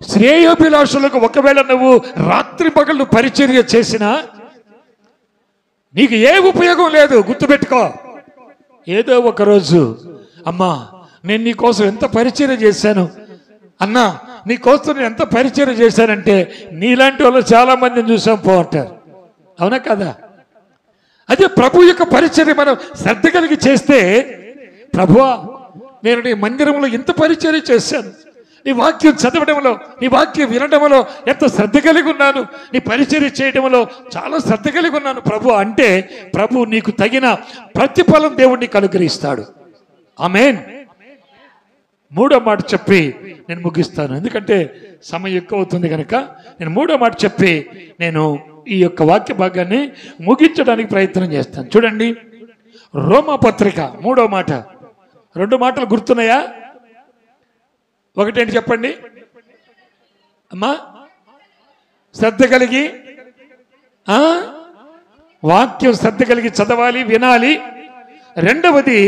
శ్రేయోభిలాషులకు ఒకవేళ నువ్వు రాత్రి పగళ్ళు పరిచర్య చేసినా నీకు ఏ ఉపయోగం లేదు. గుర్తుపెట్టుకో. ఏదో ఒకరోజు అమ్మా నేను నీకోసం ఎంత పరిచర్య చేశాను, అన్నా నీకోసం నేను ఎంత పరిచర్య చేశానంటే నీలాంటి వాళ్ళు చాలా మందిని చూసాం పో అంటారు. అవునా కదా? అదే ప్రభు యొక్క పరిచర్య మనం శ్రద్ధ కలిగి చేస్తే, ప్రభువా నేను నీ మందిరంలో ఎంత పరిచర్య చేశాను, నీ వాక్యం చదవడంలో, నీ వాక్యం వినడంలో ఎంత శ్రద్ధ కలిగి ఉన్నాను, నీ పరిచర్య చేయడంలో చాలా శ్రద్ధ కలిగి ఉన్నాను ప్రభు అంటే, ప్రభు నీకు తగిన ప్రతిఫలం దేవుడిని అనుగ్రహిస్తాడు. ఆమేన్. మూడో మాట చెప్పి నేను ముగిస్తాను, ఎందుకంటే సమయం ఎక్కువ అవుతుంది కనుక. నేను మూడో మాట చెప్పి నేను ఈ యొక్క వాక్య భాగాన్ని ముగించడానికి ప్రయత్నం చేస్తాను. చూడండి, రోమా పత్రిక 3వ మాట. 2 మాటలు గుర్తున్నాయా? ఒకటేంటి చెప్పండి అమ్మా? శ్రద్ధ కలిగి వాక్యం శ్రద్ధ కలిగి చదవాలి, వినాలి. రెండవది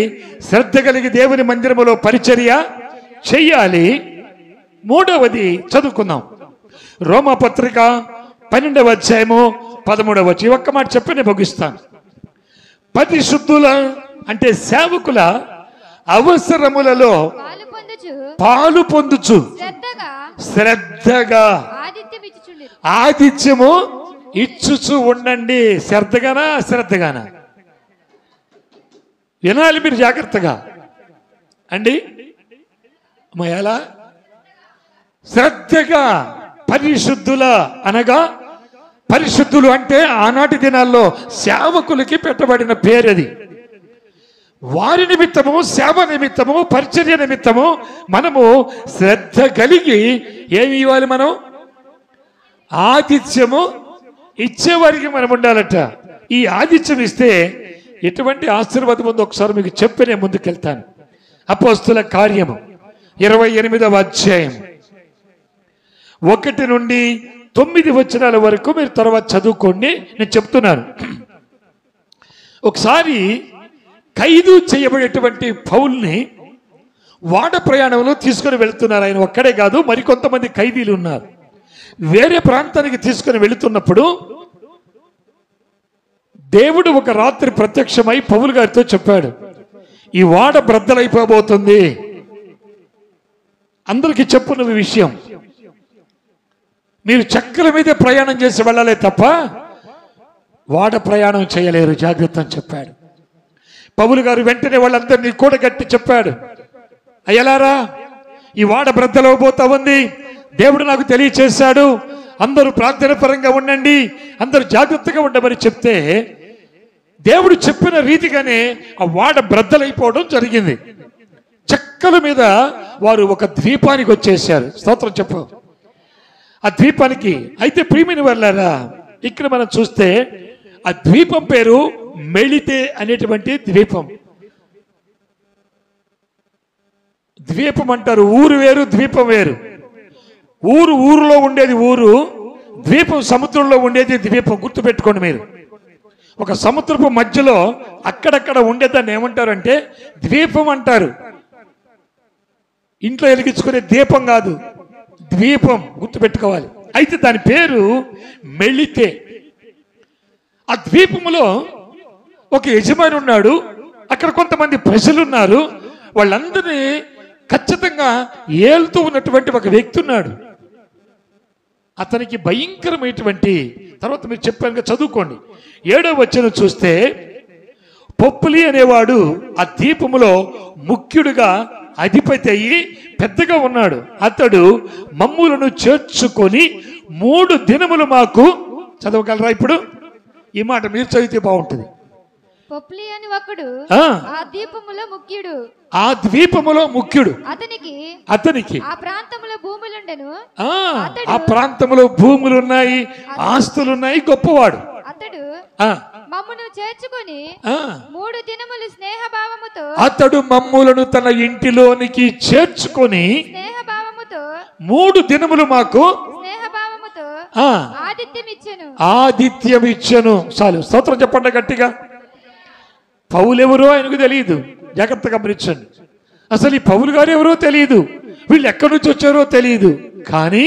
శ్రద్ధ కలిగి దేవుని మందిరములో పరిచర్య చెయ్యాలి. మూడవది చదువుకుందాం. రోమా పత్రిక 12వ అధ్యాయము 13వ వచనం. ఒక్క మాట చెప్పి నేను ముగిస్తాను. పరిశుద్ధుల అంటే సేవకుల అవసరములలో పాలు పొందుచు శ్రద్ధగా ఆతిథ్యము ఇచ్చుచు ఉండండి. శ్రద్ధగానా అశ్రద్ధగానా? వినాలి మీరు జాగ్రత్తగా అండి. ఎలా? శ్రద్ధగా. పరిశుద్ధుల అనగా పరిశుద్ధులు అంటే ఆనాటి దినాల్లో సేవకులకి పెట్టబడిన పేరది. వారి నిమిత్తము, సేవ నిమిత్తము, పరిచర్య నిమిత్తము మనము శ్రద్ధ కలిగి ఏమి ఇవ్వాలి? మనం ఆతిథ్యము ఇచ్చేవారికి మనం ఉండాలట. ఈ ఆతిథ్యం ఇస్తే ఎటువంటి ఆశీర్వాదం ఉందో ఒకసారి మీకు చెప్పి నేను ముందుకెళ్తాను. అపోస్తుల కార్యము 28వ అధ్యాయం 1 నుండి 9 వచనాల వరకు మీరు తర్వాత చదువుకోండి. నేను చెప్తున్నాను. ఒకసారి ఖైదు చేయబడేటువంటి పౌల్ని వాడ ప్రయాణంలో తీసుకుని వెళుతున్నారు. ఆయన ఒక్కడే కాదు, మరికొంతమంది ఖైదీలు ఉన్నారు. వేరే ప్రాంతానికి తీసుకుని వెళుతున్నప్పుడు దేవుడు ఒక రాత్రి ప్రత్యక్షమై పౌలు గారితో చెప్పాడు, ఈ వాడ బ్రద్దలైపోబోతుంది. అందరికీ చెప్పున్న విషయం, మీరు చక్కెల మీదే ప్రయాణం చేసి వెళ్ళాలే తప్ప వాడ ప్రయాణం చేయలేరు, జాగ్రత్త అని చెప్పాడు. పౌలు గారు వెంటనే వాళ్ళందరినీ కూడగట్టి చెప్పాడు, అయ్యలారా, ఈ వాడ బ్రద్దలవబోతా ఉంది, దేవుడు నాకు తెలియచేశాడు, అందరూ ప్రార్థన పరంగా ఉండండి, అందరూ జాగ్రత్తగా ఉండమని చెప్తే దేవుడు చెప్పిన రీతిగానే ఆ వాడ బ్రద్దలైపోవడం జరిగింది. చెక్కల మీద వారు ఒక ద్వీపానికి వచ్చేసారు. స్తోత్రం చెప్పు. ఆ ద్వీపానికి అయితే ప్రియమైన వాళ్ళారా, ఇక్కడ మనం చూస్తే ఆ ద్వీపం పేరు మెళితే అనేటువంటి ద్వీపం. ద్వీపం అంటారు, ఊరు వేరు ద్వీపం వేరు. ఊరులో ఉండేది ఊరు, ద్వీపం సముద్రంలో ఉండేది ద్వీపం. గుర్తుపెట్టుకోండి మీరు. ఒక సముద్రపు మధ్యలో అక్కడక్కడ ఉండేదాన్ని ఏమంటారంటే ద్వీపం అంటారు. ఇంట్లో వెలిగించుకునే దీపం కాదు, ద్వీపం. గుర్తుపెట్టుకోవాలి. అయితే దాని పేరు మెళితే. ఆ ద్వీపములో ఒక యజమాని ఉన్నాడు, అక్కడ కొంతమంది ప్రజలు ఉన్నారు. వాళ్ళందరినీ ఖచ్చితంగా ఏలుతూ ఉన్నటువంటి ఒక వ్యక్తి ఉన్నాడు. అతనికి భయంకరమైనటువంటి, తర్వాత మీరు చెప్పాను చదువుకోండి, 7వ వచనం చూస్తే, పొప్పులి అనేవాడు ఆ ద్వీపములో ముఖ్యుడుగా అధిపతి అయ్యి పెద్దగా ఉన్నాడు. అతడు మమ్ములను చేర్చుకొని 3 దినములు మాకు, చదవగలరా ఇప్పుడు? ఈ మాట మీరు చదివితే బాగుంటుంది. పొప్లి అని ఒకడు ఆ ద్వీపములో ముఖ్యుడు, ఆ ద్వీపములో ముఖ్యుడు, అతనికి ఆ ప్రాంతములో భూములుండెను. ఆ ప్రాంతంలో భూములున్నాయి, ఆస్తులున్నాయి, గొప్పవాడు. అతడు మమ్మును చేర్చుకొని 3 దినములు స్నేహభావముతో, అతడు మమ్ములను తన ఇంటిలోనికి చేర్చుకొని స్నేహభావముతో 3 దినములు మాకు స్నేహభావముతో ఆతిథ్యం ఇచ్చెను. చాలు, స్తోత్రం చెప్పండి గట్టిగా. పౌలెవరో ఆయనకు తెలియదు, జాగ్రత్తగా గమనించండి. అసలు ఈ పౌలు గారు ఎవరో తెలియదు, వీళ్ళు ఎక్కడి నుంచి వచ్చారో తెలియదు. కానీ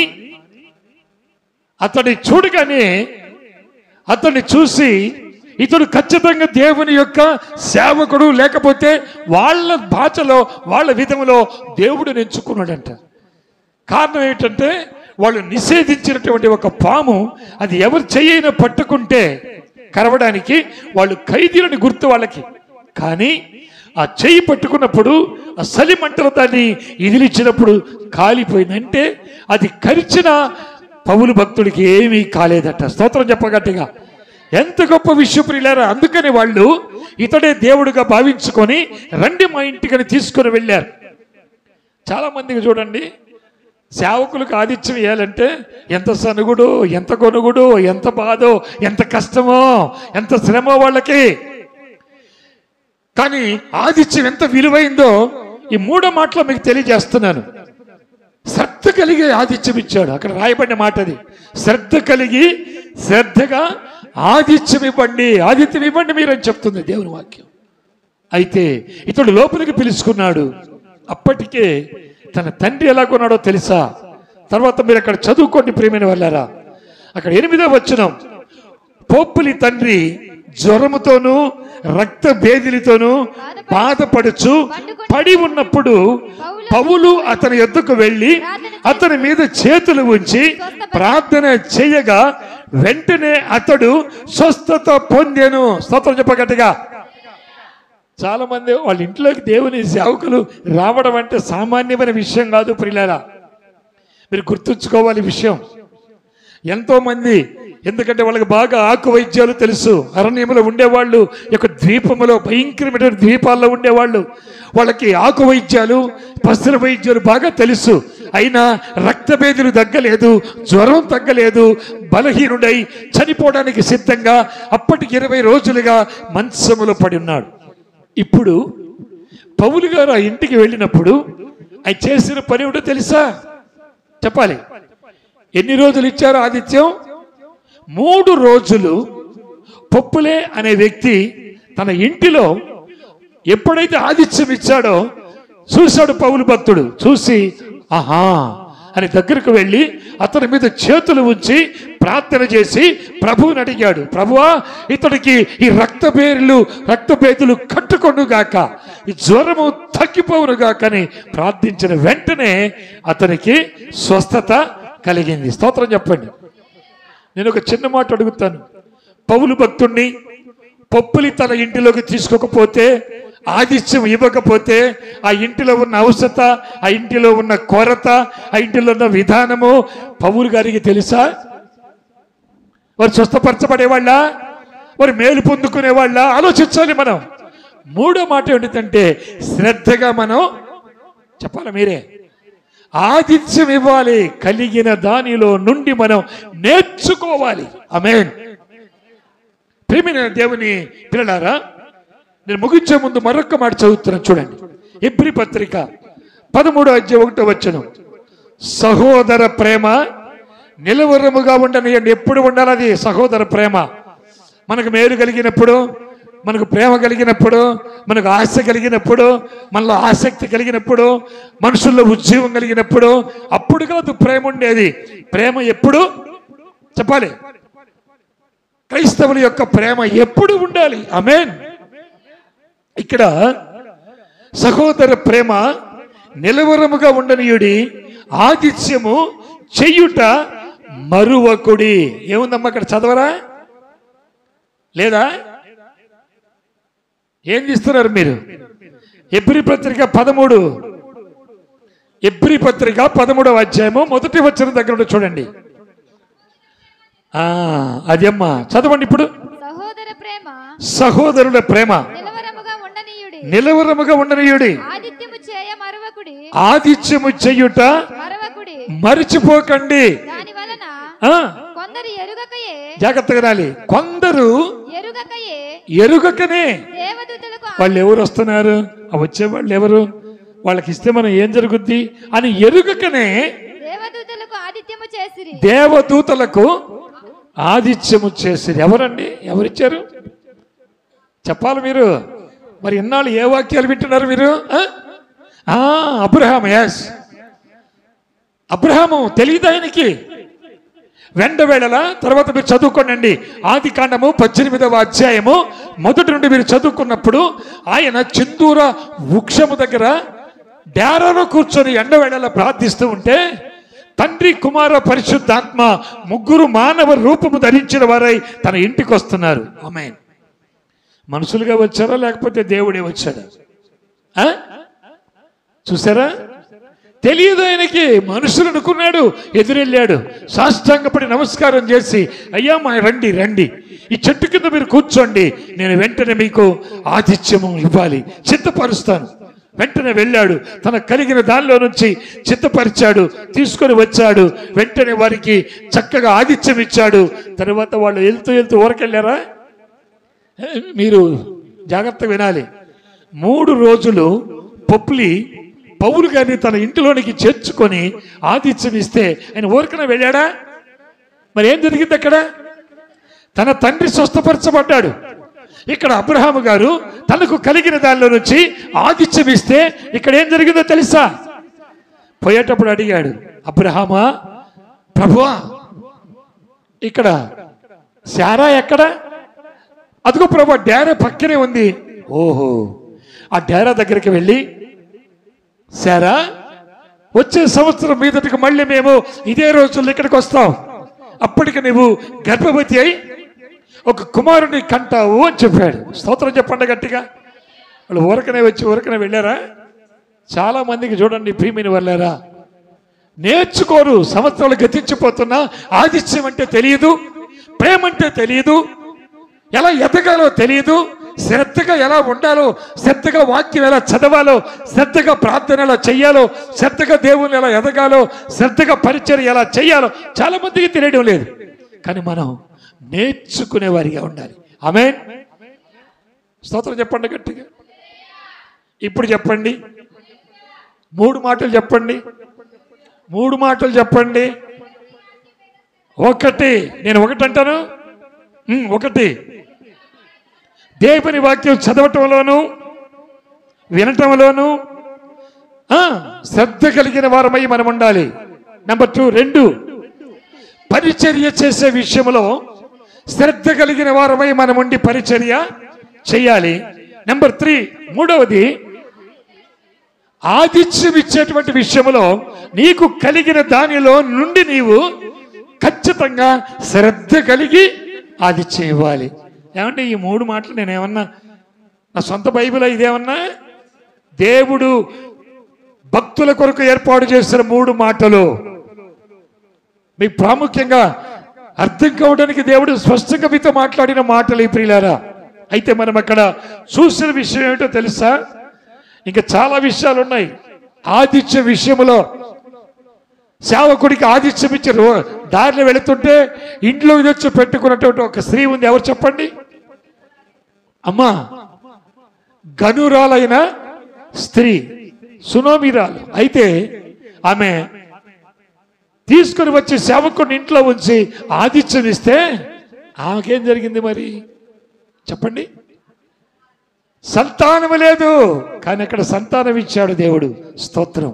అతన్ని చూడగానే, అతన్ని చూసి ఇతడు ఖచ్చితంగా దేవుని యొక్క సేవకుడు, లేకపోతే వాళ్ళ భాషలో వాళ్ళ విధంలో దేవుడు ఎంచుకున్నాడంట. కారణం ఏంటంటే వాళ్ళు నిషేధించినటువంటి ఒక పాము, అది ఎవరు చెయ్యిన పట్టుకుంటే కరవడానికి వాళ్ళు ఖైదీలని గుర్తు వాళ్ళకి. కానీ ఆ చెయ్యి పట్టుకున్నప్పుడు ఆ సలిమంటలు దాన్ని ఇదిలిచ్చినప్పుడు కాలిపోయిందంటే అది కరిచిన పౌలు భక్తుడికి ఏమీ కాలేదట. స్తోత్రం చెప్పగట్టిగా. ఎంత గొప్ప విషయం ప్రియులారా. అందుకని వాళ్ళు ఇతడే దేవుడుగా భావించుకొని రండి మా ఇంటికని తీసుకుని వెళ్ళారు. చాలా మందికి చూడండి, సేవకులకు ఆతిథ్యం ఇవ్వాలంటే ఎంత సనుగుడు, ఎంత కొనుగుడు, ఎంత బాధో, ఎంత కష్టమో, ఎంత శ్రమో వాళ్ళకి. కానీ ఆతిథ్యం ఎంత విలువైందో ఈ 3వ మాటలో మీకు తెలియజేస్తున్నాను. శ్రద్ధ కలిగి ఆతిథ్యం ఇచ్చాడు. అక్కడ రాయబడిన మాట అది. శ్రద్ధ కలిగి శ్రద్ధగా ఆతిథ్యం ఇవ్వండి, ఆతిథ్యం ఇవ్వండి మీరు అని చెప్తుంది దేవుని వాక్యం. అయితే ఇతడు లోపలికి పిలుచుకున్నాడు. అప్పటికే తన తండ్రి ఎలాగొన్నాడో తెలుసా? తర్వాత మీరు అక్కడ చదువుకోండి ప్రియమైన వాళ్ళారా. అక్కడ 8వ వచనం, పొప్పులి తండ్రి జ్వరముతోనూ రక్త భేదిలితోనూ బాధపడుచు పడి ఉన్నప్పుడు పౌలు అతని యొద్దకు వెళ్ళి అతని మీద చేతులు ఉంచి ప్రార్థన చేయగా వెంటనే అతడు స్వస్థత పొందెను. స్తోత్రం చెప్పగట్టుగా. చాలా మంది వాళ్ళ ఇంట్లోకి దేవుని సేవకులు రావడం అంటే సామాన్యమైన విషయం కాదు ప్రియులారా. మీరు గుర్తుంచుకోవాలి విషయం. ఎంతో మంది, ఎందుకంటే వాళ్ళకి బాగా ఆకు వైద్యాలు తెలుసు. అరణ్యంలో ఉండేవాళ్ళు, యొక్క ద్వీపములో భయంకరమైన ద్వీపాల్లో ఉండేవాళ్ళు, వాళ్ళకి ఆకు వైద్యాలు, పసర వైద్యాలు బాగా తెలుసు. అయినా రక్తభేదులు తగ్గలేదు, జ్వరం తగ్గలేదు, బలహీనుడై చనిపోవడానికి సిద్ధంగా అప్పటికి 20 రోజులుగా మంచములో పడి ఉన్నాడు. ఇప్పుడు పౌలు గారు ఆ ఇంటికి వెళ్ళినప్పుడు ఆయన చేసిన పని ఏమిటో తెలుసా? చెప్పాలి. ఎన్ని రోజులు ఇచ్చారు ఆతిథ్యం? 3 రోజులు. పొప్పులే అనే వ్యక్తి తన ఇంటిలో ఎప్పుడైతే ఆతిథ్యం ఇచ్చాడో చూశాడు పౌలు భక్తుడు. చూసి ఆహా అని దగ్గరకు వెళ్ళి అతని మీద చేతులు ఉంచి ప్రార్థన చేసి ప్రభువుని అడిగాడు, ప్రభువా ఇతడికి ఈ రక్తభేదులు కట్టుకొను గాక, ఈ జ్వరము తగ్గిపోవును గాక అని ప్రార్థించిన వెంటనే అతనికి స్వస్థత కలిగింది. స్తోత్రం చెప్పండి. నేను ఒక చిన్న మాట అడుగుతాను. పౌలు భక్తుణ్ణి పొప్పులి తన ఇంటిలోకి తీసుకోకపోతే, ఆతిథ్యం ఇవ్వకపోతే ఆ ఇంటిలో ఉన్న అవసరత, ఆ ఇంటిలో ఉన్న కొరత, ఆ ఇంటిలో ఉన్న విధానము పౌలు గారికి తెలుసా? వారు స్వస్థపరచబడేవాళ్ళ, వారు మేలు పొందుకునేవాళ్ళ? ఆలోచించాలి మనం. 3వ మాట ఏంటంటే శ్రద్ధగా మనం చెప్పాలి. మీరే ఆతిథ్యం ఇవ్వాలి. కలిగిన దానిలో నుండి మనం నేర్చుకోవాలి. ఆమేన్. ప్రియమైన దేవుని పిల్లలారా, నేను ముగించే ముందు మరొక మాట చదువుతున్నాను చూడండి. హెబ్రీ పత్రిక 13వ అధ్యాయం 1వ వచనం. సహోదర ప్రేమ నిలవరముగా ఉండనియండి. ఎప్పుడు ఉండాలి అది సహోదర ప్రేమ? మనకు మేలు కలిగినప్పుడు, మనకు ప్రేమ కలిగినప్పుడు, మనకు ఆశ కలిగినప్పుడు, మనలో ఆసక్తి కలిగినప్పుడు, మనుషుల్లో ఉద్యోగం కలిగినప్పుడు, అప్పుడు కాదు ప్రేమ ఉండేది. ప్రేమ ఎప్పుడు చెప్పాలి? క్రైస్తవుల యొక్క ప్రేమ ఎప్పుడు ఉండాలి. ఆమేన్. ఇక్కడ సహోదర ప్రేమ నిలవరముగా ఉండనీయుడి, ఆతిథ్యము చెయ్యుట మరువకుడి. ఏముందమ్మా అక్కడ? చదవరా లేదా? ఏం తీస్తున్నారు మీరు? హెబ్రీ పత్రిక 13వ అధ్యాయము 1వ వచనం దగ్గర చూడండి. అది అమ్మా చదవండి ఇప్పుడు. సహోదరుల ప్రేమ నిలవరముగా ఉండనీయుడి, ఆతిథ్యము చేయుట మరిచిపోకండి. జాగ్రత్తగా రాలి. కొందరు ఎరుగకనే. వాళ్ళు ఎవరు వస్తున్నారు, వచ్చేవాళ్ళు ఎవరు, వాళ్ళకి ఇస్తే మనం ఏం జరుగుద్ది అని ఎరుగకనే దేవదూతలకు ఆతిథ్యము చేసిరి. ఎవరండి? ఎవరిచ్చారు చెప్పాలి మీరు. మరి ఇన్నాళ్ళు ఏ వాక్యాలు వింటున్నారు మీరు? అబ్రహాము. ఎస్, అబ్రహాము తెలియదు ఆయనకి. వెండవేళల తర్వాత మీరు చదువుకోండి. ఆదికాండము 18వ అధ్యాయము 1 నుండి మీరు చదువుకున్నప్పుడు ఆయన చిందూర వృక్షము దగ్గర డేరాలో కూర్చొని ఎండవేళల ప్రార్థిస్తూ ఉంటే తండ్రి, కుమార, పరిశుద్ధాత్మ ముగ్గురు మానవ రూపము ధరించిన వారై తన ఇంటికి వస్తున్నారు. ఆమేన్. మనుషులుగా వచ్చారా లేకపోతే దేవుడే వచ్చాడా? చూసారా? తెలియదు ఆయనకి. మనుషులు అనుకున్నాడు. ఎదురెళ్ళాడు, సాష్టాంగపడి నమస్కారం చేసి, అయ్యా మా రండి రండి, ఈ చెట్టు కింద మీరు కూర్చోండి, నేను వెంటనే మీకు ఆతిథ్యము ఇవ్వాలి, చిత్తపరుస్తాను. వెంటనే వెళ్ళాడు, తన కలిగిన దానిలో నుంచి చిత్తపరిచాడు, తీసుకొని వచ్చాడు. వెంటనే వారికి చక్కగా ఆతిథ్యం ఇచ్చాడు. తర్వాత వాళ్ళు వెళ్తూ ఊరకెళ్ళారా? మీరు జాగ్రత్తగా వినాలి. 3 రోజులు పొప్లి పౌలు గారిని తన ఇంటిలోనికి చేర్చుకొని ఆతిథ్యం ఇస్తే ఆయన ఊరికనే వెళ్ళాడా? మరి ఏం జరిగింది అక్కడ? తన తండ్రి స్వస్థపరచబడ్డాడు. ఇక్కడ అబ్రహాము గారు తనకు కలిగిన దానిలో నుంచి ఆతిథ్యం ఇస్తే ఇక్కడ ఏం జరిగిందో తెలుసా? పోయేటప్పుడు అడిగాడు, అబ్రహామా, ప్రభువా, ఇక్కడ శారా ఎక్కడ? అదిగో ప్రభు డేరా పక్కనే ఉంది. ఓహో, ఆ డేరా దగ్గరికి వెళ్ళి, సారా వచ్చే సంవత్సరం మీదటికి మళ్ళీ మేము ఇదే రోజుల్లో ఇక్కడికి వస్తాం, అప్పటికి నువ్వు గర్భవతి అయి ఒక కుమారుని కంటావు అని చెప్పాడు. స్తోత్రం చెప్పండి గట్టిగా. వాళ్ళు ఊరకనే వెళ్ళారా? చాలా మందికి చూడండి ప్రియమైన వాళ్ళారా, నేర్చుకోరు. సంవత్సరాలు గతించిపోతున్నా ఆదిత్యం అంటే తెలియదు, ప్రేమ అంటే తెలియదు, ఎలా ఎదగాలో తెలియదు, శ్రద్ధగా ఎలా ఉండాలో, శ్రద్ధగా వాక్యం ఎలా చదవాలో, శ్రద్ధగా ప్రార్థన ఎలా చెయ్యాలో, శ్రద్ధగా దేవుని ఎలా ఎదగాలో, శ్రద్ధగా పరిచర్య ఎలా చెయ్యాలో చాలా మందికి తెలియడం లేదు. కానీ మనం నేర్చుకునే వారిగా ఉండాలి. ఆమేన్. స్తోత్రం చెప్పండి గట్టిగా. ఇప్పుడు చెప్పండి, 3 మాటలు చెప్పండి, 3 మాటలు చెప్పండి. నేను ఒకటి అంటాను. 1, దేవుని వాక్యం చదవటంలోను వినటంలోను శ్రద్ధ కలిగిన వారమై మనం ఉండాలి. నెంబర్ 2, పరిచర్య చేసే విషయంలో శ్రద్ధ కలిగిన వారమై మనం ఉండి పరిచర్య చేయాలి. నెంబర్ 3, మూడవది, ఆతిథ్యం ఇచ్చేటువంటి విషయంలో నీకు కలిగిన దానిలో నుండి నీవు ఖచ్చితంగా శ్రద్ధ కలిగి ఆతిథ్యం ఇవ్వాలి. ఏమంటే ఈ 3 మాటలు నేనేమన్నా నా సొంత బైబిల్ ఇదేమన్నా దేవుడు భక్తుల కొరకు ఏర్పాటు చేసిన 3 మాటలు మీకు ప్రాముఖ్యంగా అర్థం కావడానికి దేవుడు స్పష్టంగా మీతో మాట్లాడిన మాటలు ఈ ప్రియులారా. అయితే మనం అక్కడ చూసిన విషయం ఏమిటో తెలుసా? ఇంకా చాలా విషయాలు ఉన్నాయి. ఆతిథ్య విషయంలో సేవకుడికి ఆతిథ్యం ఇచ్చి దారిలో వెళుతుంటే ఇంట్లో తెచ్చి పెట్టుకున్నటువంటి ఒక స్త్రీ ఉంది. ఎవరు చెప్పండి? అమ్మా, గనురాలైన స్త్రీ, సునోమిరాలు. అయితే ఆమె తీసుకుని వచ్చి సేవకుడిని ఇంట్లో ఉంచి ఆతిథ్యం ఇస్తే ఆమెకేం జరిగింది మరి చెప్పండి? సంతానం లేదు, కానీ అక్కడ సంతానం ఇచ్చాడు దేవుడు. స్తోత్రం.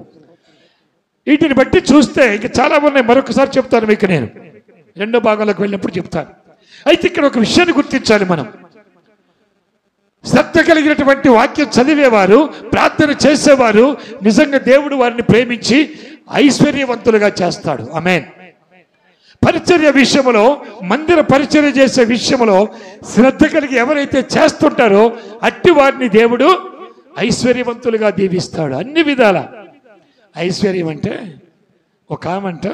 వీటిని బట్టి చూస్తే ఇంకా చాలా ఉన్నాయి. మరొకసారి చెప్తాను మీకు, నేను 2వ భాగంలోకి వెళ్ళినప్పుడు చెప్తాను. అయితే ఇక్కడ ఒక విషయాన్ని గుర్తించాలి మనం. శ్రద్ధ కలిగినటువంటి వాక్యం చదివేవారు, ప్రార్థన చేసేవారు, నిజంగా దేవుడు వారిని ప్రేమించి ఐశ్వర్యవంతులుగా చేస్తాడు. ఆమేన్. పరిచర్య విషయంలో, మందిర పరిచర్య చేసే విషయంలో శ్రద్ధ కలిగి ఎవరైతే చేస్తుంటారో అట్టి వారిని దేవుడు ఐశ్వర్యవంతులుగా దీవిస్తాడు అన్ని విధాల. ఐశ్వర్యం అంటే ఒక ఆమంట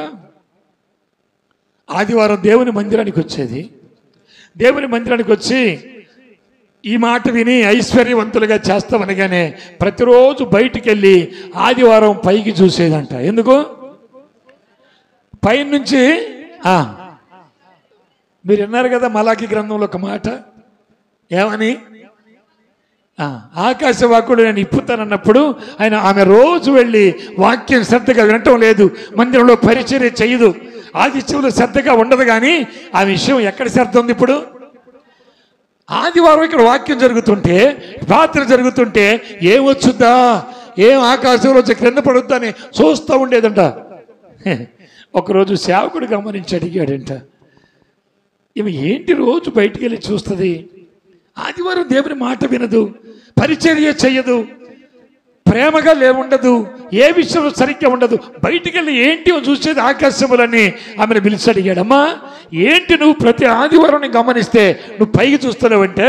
ఆదివారం దేవుని మందిరానికి వచ్చేది. దేవుని మందిరానికి వచ్చి ఈ మాట విని ఐశ్వర్యవంతులుగా చేస్తామనగానే ప్రతిరోజు బయటికి వెళ్ళి ఆదివారం పైకి చూసేదంట. ఎందుకు? పైనుంచి మీరు విన్నారు కదా మలాకి గ్రంథంలో ఒక మాట, ఏమని? ఆకాశవాకుడు నేను ఇప్పుతానన్నప్పుడు ఆమె రోజు వెళ్ళి వాక్యం శ్రద్ధగా వినటం లేదు, మందిరంలో పరిచర్య చేయదు, ఆదిత్యంలో శ్రద్ధగా ఉండదు. కానీ ఆ విషయం ఎక్కడ శ్రద్ధ ఉంది? ఇప్పుడు ఆదివారం ఇక్కడ వాక్యం జరుగుతుంటే, ప్రార్థన జరుగుతుంటే ఏమొచ్చుద్దా, ఏం ఆకాశంలో క్రింద పడుద్దా అని చూస్తూ ఉండేదంట. ఒకరోజు సేవకుడు గమనించి అడిగాడంట, ఈమె ఏంటి రోజు బయటికి వెళ్ళి చూస్తుంది, ఆదివారం దేవుని మాట వినదు, పరిచర్య చెయ్యదు, ప్రేమగా ఉండదు, ఏ విషయంలో సరిగ్గా ఉండదు, బయటికి వెళ్ళి ఏంటి చూసేది ఆకాశములని ఆమెను పిలిచి అడిగాడు. అమ్మా, ఏంటి నువ్వు ప్రతి ఆదివారం గమనిస్తే నువ్వు పైకి చూస్తున్నావంటే,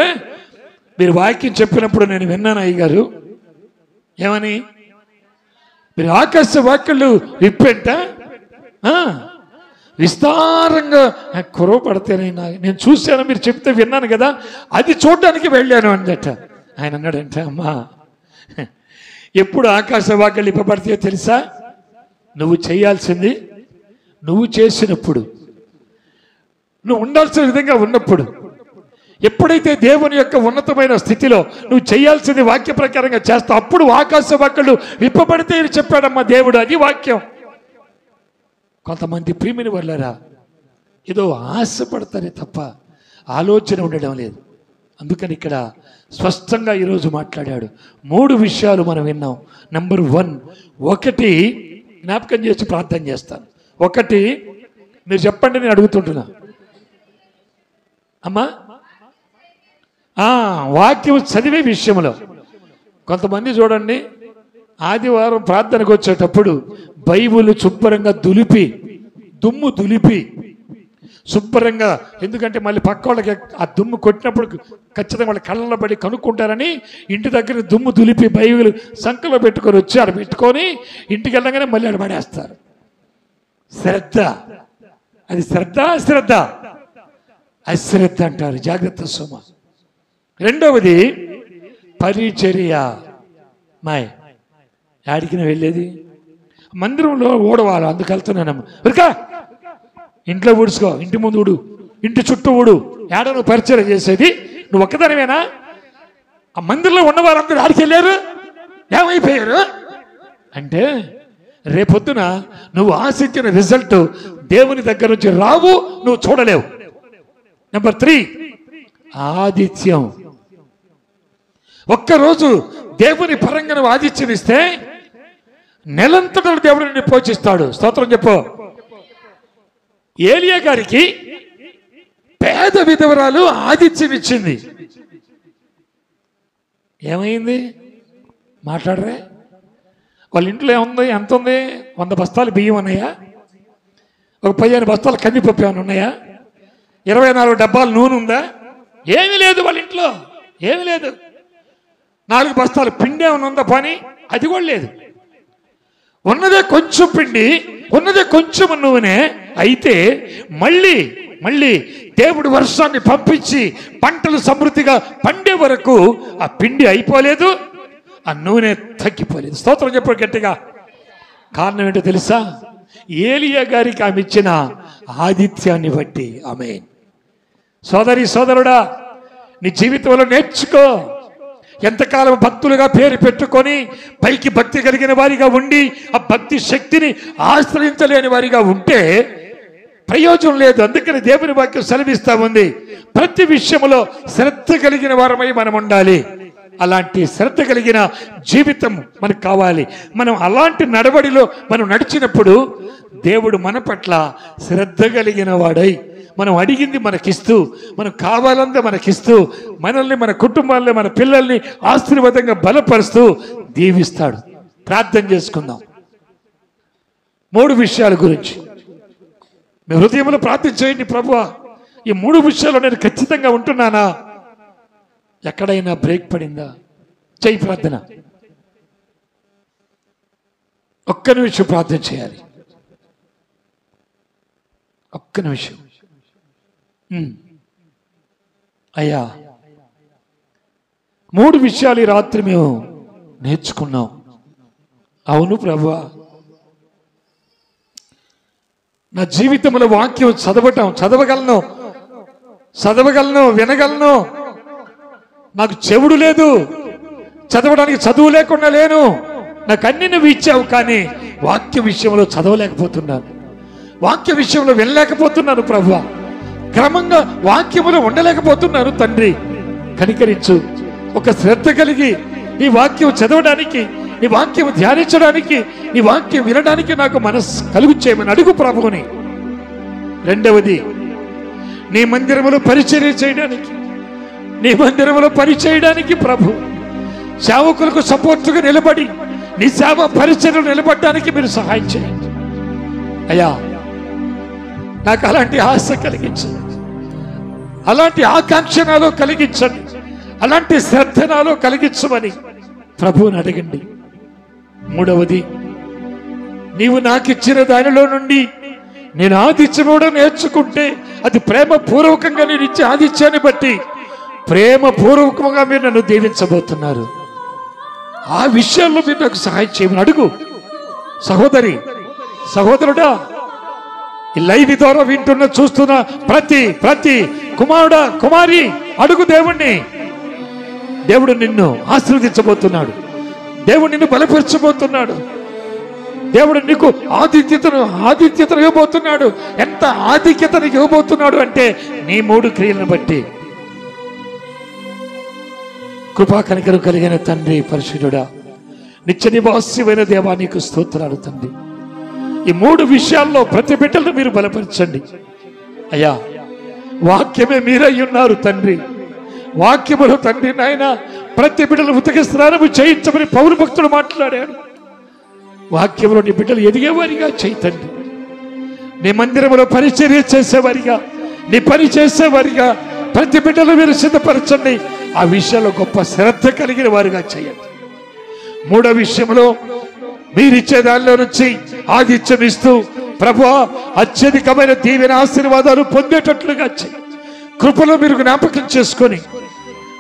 మీరు వాక్యం చెప్పినప్పుడు నేను విన్నాను అయ్యగారు. ఏమని? మీరు ఆకాశ వాక్యాలు విప్పంట విస్తారంగా కురవ పడితేనైనా నేను చూశాను, మీరు చెప్తే విన్నాను కదా, అది చూడడానికి వెళ్ళాను అందట. ఆయన అన్నాడంట, అమ్మా ఎప్పుడు ఆకాశ వాక్యాలు ఇప్పబడితే తెలుసా? నువ్వు చేయాల్సింది నువ్వు చేసినప్పుడు, నువ్వు ఉండాల్సిన విధంగా ఉన్నప్పుడు. ఎప్పుడైతే దేవుని యొక్క ఉన్నతమైన స్థితిలో నువ్వు చేయాల్సింది వాక్య ప్రకారంగా చేస్తావు, అప్పుడు ఆకాశ వాక్యాలు విప్పబడితే అని చెప్పాడమ్మా దేవుడు. అది వాక్యం. కొంతమంది ప్రియమైన వాళ్ళరా ఏదో ఆశపడతారే తప్ప ఆలోచన ఉండడం లేదు. అందుకని ఇక్కడ స్పష్టంగా ఈరోజు మాట్లాడాడు. 3 విషయాలు మనం విన్నాం. నెంబర్ 1, ఒకటి జ్ఞాపకం చేసి ప్రార్థన చేస్తాను. ఒకటి మీరు చెప్పండి, నేను అడుగుతుంటున్నా. అమ్మా వాక్యం చదివే విషయంలో కొంతమంది చూడండి, ఆదివారం ప్రార్థనకు వచ్చేటప్పుడు బైబిల్ శుభ్రంగా దుమ్ము దులిపి శుభ్రంగా, ఎందుకంటే మళ్ళీ పక్క వాళ్ళకి ఆ దుమ్ము కొట్టినప్పుడు ఖచ్చితంగా వాళ్ళ కళ్ళలో పడి కనుక్కుంటారని ఇంటి దగ్గర దుమ్ము దులిపి బైబిల్ సంకలో పెట్టుకొని వచ్చి ఆడ పెట్టుకొని ఇంటికి వెళ్ళగానే మళ్ళీ ఆడ పడేస్తారు. శ్రద్ధ, అది శ్రద్ధ అశ్రద్ధ అంటారు. జాగ్రత్త సుమ. రెండవది పరిచర్య. మాయ్ యాడికి వెళ్ళేది? మందిరంలో ఊడవాలి, అందుకు వెళ్తున్నానమ్మ. ఇంట్లో ఊడ్చుకో, ఇంటి ముందు ఊడు, ఇంటి చుట్టూ ఊడు. ఏడ నువ్వు పరిచయం చేసేది? నువ్వు ఒక్కదానివేనా? ఆ మందిరంలో ఉన్నవారందరూ ఆడికి వెళ్ళారు, ఏమైపోయారు అంటే రేపొద్దున నువ్వు ఆశించిన రిజల్ట్ దేవుని దగ్గర నుంచి రావు, నువ్వు చూడలేవు. నెంబర్ 3 ఆదిత్యం. ఒక్కరోజు దేవుని పరంగా నువ్వు ఆదిత్యం ఇస్తే నెలంతటా దేవుడు నిన్ను పోషిస్తాడు. స్తోత్రం చెప్పు. ఏలియా గారికి పేద విధవరాలు ఆదిత్యం ఇచ్చింది. ఏమైంది? మాట్లాడరే? వాళ్ళ ఇంట్లో ఏముంది? ఎంత ఉంది? 100 బస్తాలు బియ్యం ఉన్నాయా? ఒక 15 బస్తాలు కందిపప్పు ఏమైనా ఉన్నాయా? 24 డబ్బాలు నూనె ఉందా? ఏమీ లేదు వాళ్ళ ఇంట్లో, ఏమీ లేదు. 4 బస్తాలు పిండి ఏమైనా ఉందా? పని అది కూడా లేదు. ఉన్నదే కొంచెం పిండి, ఉన్నదే కొంచెం నూనె. అయితే మళ్ళీ దేవుడు వర్షాన్ని పంపించి పంటలు సమృద్ధిగా పండే వరకు ఆ పిండి అయిపోలేదు, ఆ నూనె తగ్గిపోలేదు. స్తోత్రం చెప్పాడు గట్టిగా. కారణం ఏంటో తెలుసా? ఏలియా గారికి ఆమె ఇచ్చిన ఆదిత్యాన్ని బట్టి. ఆమేన్. సోదరి సోదరుడా, నీ జీవితంలో నేర్చుకో. ఎంతకాలం భక్తులుగా పేరు పెట్టుకొని పైకి భక్తి కలిగిన వారిగా ఉండి ఆ భక్తి శక్తిని ఆశ్రయించలేని వారిగా ఉంటే ప్రయోజనం లేదు. అందుకని దేవుని వాక్యం సెలవిస్తా ఉంది, ప్రతి విషయంలో శ్రద్ధ కలిగిన వారమై మనం ఉండాలి. అలాంటి శ్రద్ధ కలిగిన జీవితం మనకు కావాలి. మనం అలాంటి నడవడిలో మనం నడిచినప్పుడు దేవుడు మన పట్ల శ్రద్ధ కలిగిన వాడై మనం అడిగింది మనకిస్తూ, మనం కావాలంతా మనకిస్తూ, మనల్ని, మన కుటుంబాలని, మన పిల్లల్ని ఆశీర్వాదంగా బలపరుస్తూ దీవిస్తాడు. ప్రార్థన చేసుకుందాం 3 విషయాల గురించి. మీ హృదయంలో ప్రార్థన చేయండి. ప్రభువా, ఈ 3 విషయాలు నేను ఖచ్చితంగా ఉంటున్నానా? ఎక్కడైనా బ్రేక్ పడిందా? చేయి ప్రార్థన. ఒక్క నిమిషం ప్రార్థన చేయాలి. ఒక్క నిమిషం. అయ్యా, 3 విషయాలు ఈ రాత్రి మేము నేర్చుకున్నాం. అవును ప్రభువా, నా జీవితంలో వాక్యం చదవగలను, వినగలను. నాకు చెవుడు లేదు, చదవడానికి చదువు లేకుండా లేను. నాకు అన్ని నువ్వు ఇచ్చావు, కానీ వాక్య విషయంలో చదవలేకపోతున్నాను, వాక్య విషయంలో వినలేకపోతున్నాను ప్రభువా. క్రమంగా వాక్యములో ఉండలేకపోతున్నాను తండ్రి. కనికరించు. ఒక శ్రద్ధ కలిగి నీ వాక్యం చదవడానికి, నీ వాక్యం ధ్యానించడానికి, నీ వాక్యం వినడానికి నాకు మనసు కలుగు చేయమని అడుగు ప్రభువుని. రెండవది, నీ మందిరములో పరిచర్య చేయడానికి, నీ మందిరములో పరిచయడానికి ప్రభు సేవకులకు సపోర్టుగా నిలబడి నీ సేవ పరిచర్యలు నిలబడడానికి మీరు సహాయం చేయండి అయ్యా. నాకు అలాంటి ఆశ కలిగించండి, అలాంటి ఆకాంక్ష నాలో కలిగించండి, అలాంటి శ్రద్ధ నాలో కలిగించమని ప్రభువుని అడగండి. మూడవది, నీవు నాకు ఇచ్చిన దానిలో నుండి నేను ఆదిత్యం కూడా నేర్చుకుంటే అది ప్రేమపూర్వకంగా నేను ఇచ్చే ఆదిత్యాన్ని బట్టి ప్రేమపూర్వకంగా మీరు నన్ను దీవించబోతున్నారు. ఆ విషయాల్లో మీరు నాకు సహాయం చేయమని అడుగు. సహోదరి సహోదరుడా, ఈ లైవ్ ద్వారా వింటున్న చూస్తున్న ప్రతి కుమారుడా కుమారి అడుగు దేవుణ్ణి. దేవుడు నిన్ను ఆశీర్వదించబోతున్నాడు, దేవుడు నిన్ను బలపరచబోతున్నాడు, దేవుడు నీకు ఆతిథ్యతను ఇవ్వబోతున్నాడు. ఎంత ఆధిక్యతను ఇవ్వబోతున్నాడు అంటే నీ 3 క్రియలను బట్టి. కృపా కనికరం కలిగిన తండ్రి పరిశుద్ధుడా, నిత్య నివాస్యమైన దేవా నీకు స్తోత్రాలు తండ్రి. ఈ 3 విషయాల్లో ప్రతి బిడ్డలను మీరు బలపరచండి అయ్యా. వాక్యమే మీరై ఉన్నారు తండ్రి, వాక్యములో తండ్రి నాయన ప్రతి బిడ్డలు ఉతికి స్నానము చేయించమని పౌరు భక్తుడు మాట్లాడాడు. వాక్యంలో నీ బిడ్డలు ఎదిగేవారిగా చేయి తండ్రి. నీ మందిరంలో పరిచర్య చేసేవారిగా, నీ పని చేసేవారిగా ప్రతి బిడ్డలు మీరు సిద్ధపరచండి. ఆ విషయంలో గొప్ప శ్రద్ధ కలిగిన వారిగా చేయండి. మూడో విషయంలో మీరిచ్చే దానిలో నుంచి ఆతిథ్యం ఇస్తూ ప్రభువా అత్యధికమైన దీవెన ఆశీర్వాదాలు పొందేటట్లుగా చేయి. కృపలో మీరు జ్ఞాపకం చేసుకొని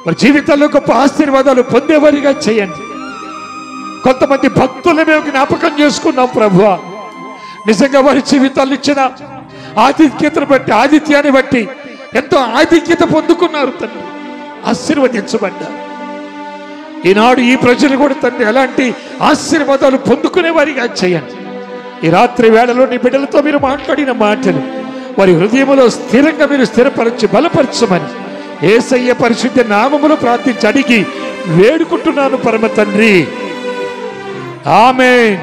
వారి జీవితాల్లో గొప్ప ఆశీర్వాదాలు పొందేవారిగా చేయండి. కొంతమంది భక్తులు మేము జ్ఞాపకం చేసుకున్నాం ప్రభువా, నిజంగా వారి జీవితాలు ఇచ్చిన ఆతిథ్యాన్ని బట్టి ఎంతో ఆధిక్యత పొందుకున్నారు తండ్రి. ఆశీర్వదించబడ్డారు. ఈనాడు ఈ ప్రజలు కూడా తండ్రి అలాంటి ఆశీర్వాదాలు పొందుకునే వారిగా చేయండి. ఈ రాత్రి వేళలో నీ బిడ్డలతో మీరు మాట్లాడిన మాటలు వారి హృదయంలో స్థిరంగా మీరు స్థిరపరచి బలపరచమని యేసయ్య పరిశుద్ధ నామములో ప్రార్థించి అడిగి వేడుకుంటున్నాను పరమ తండ్రి. ఆమేన్.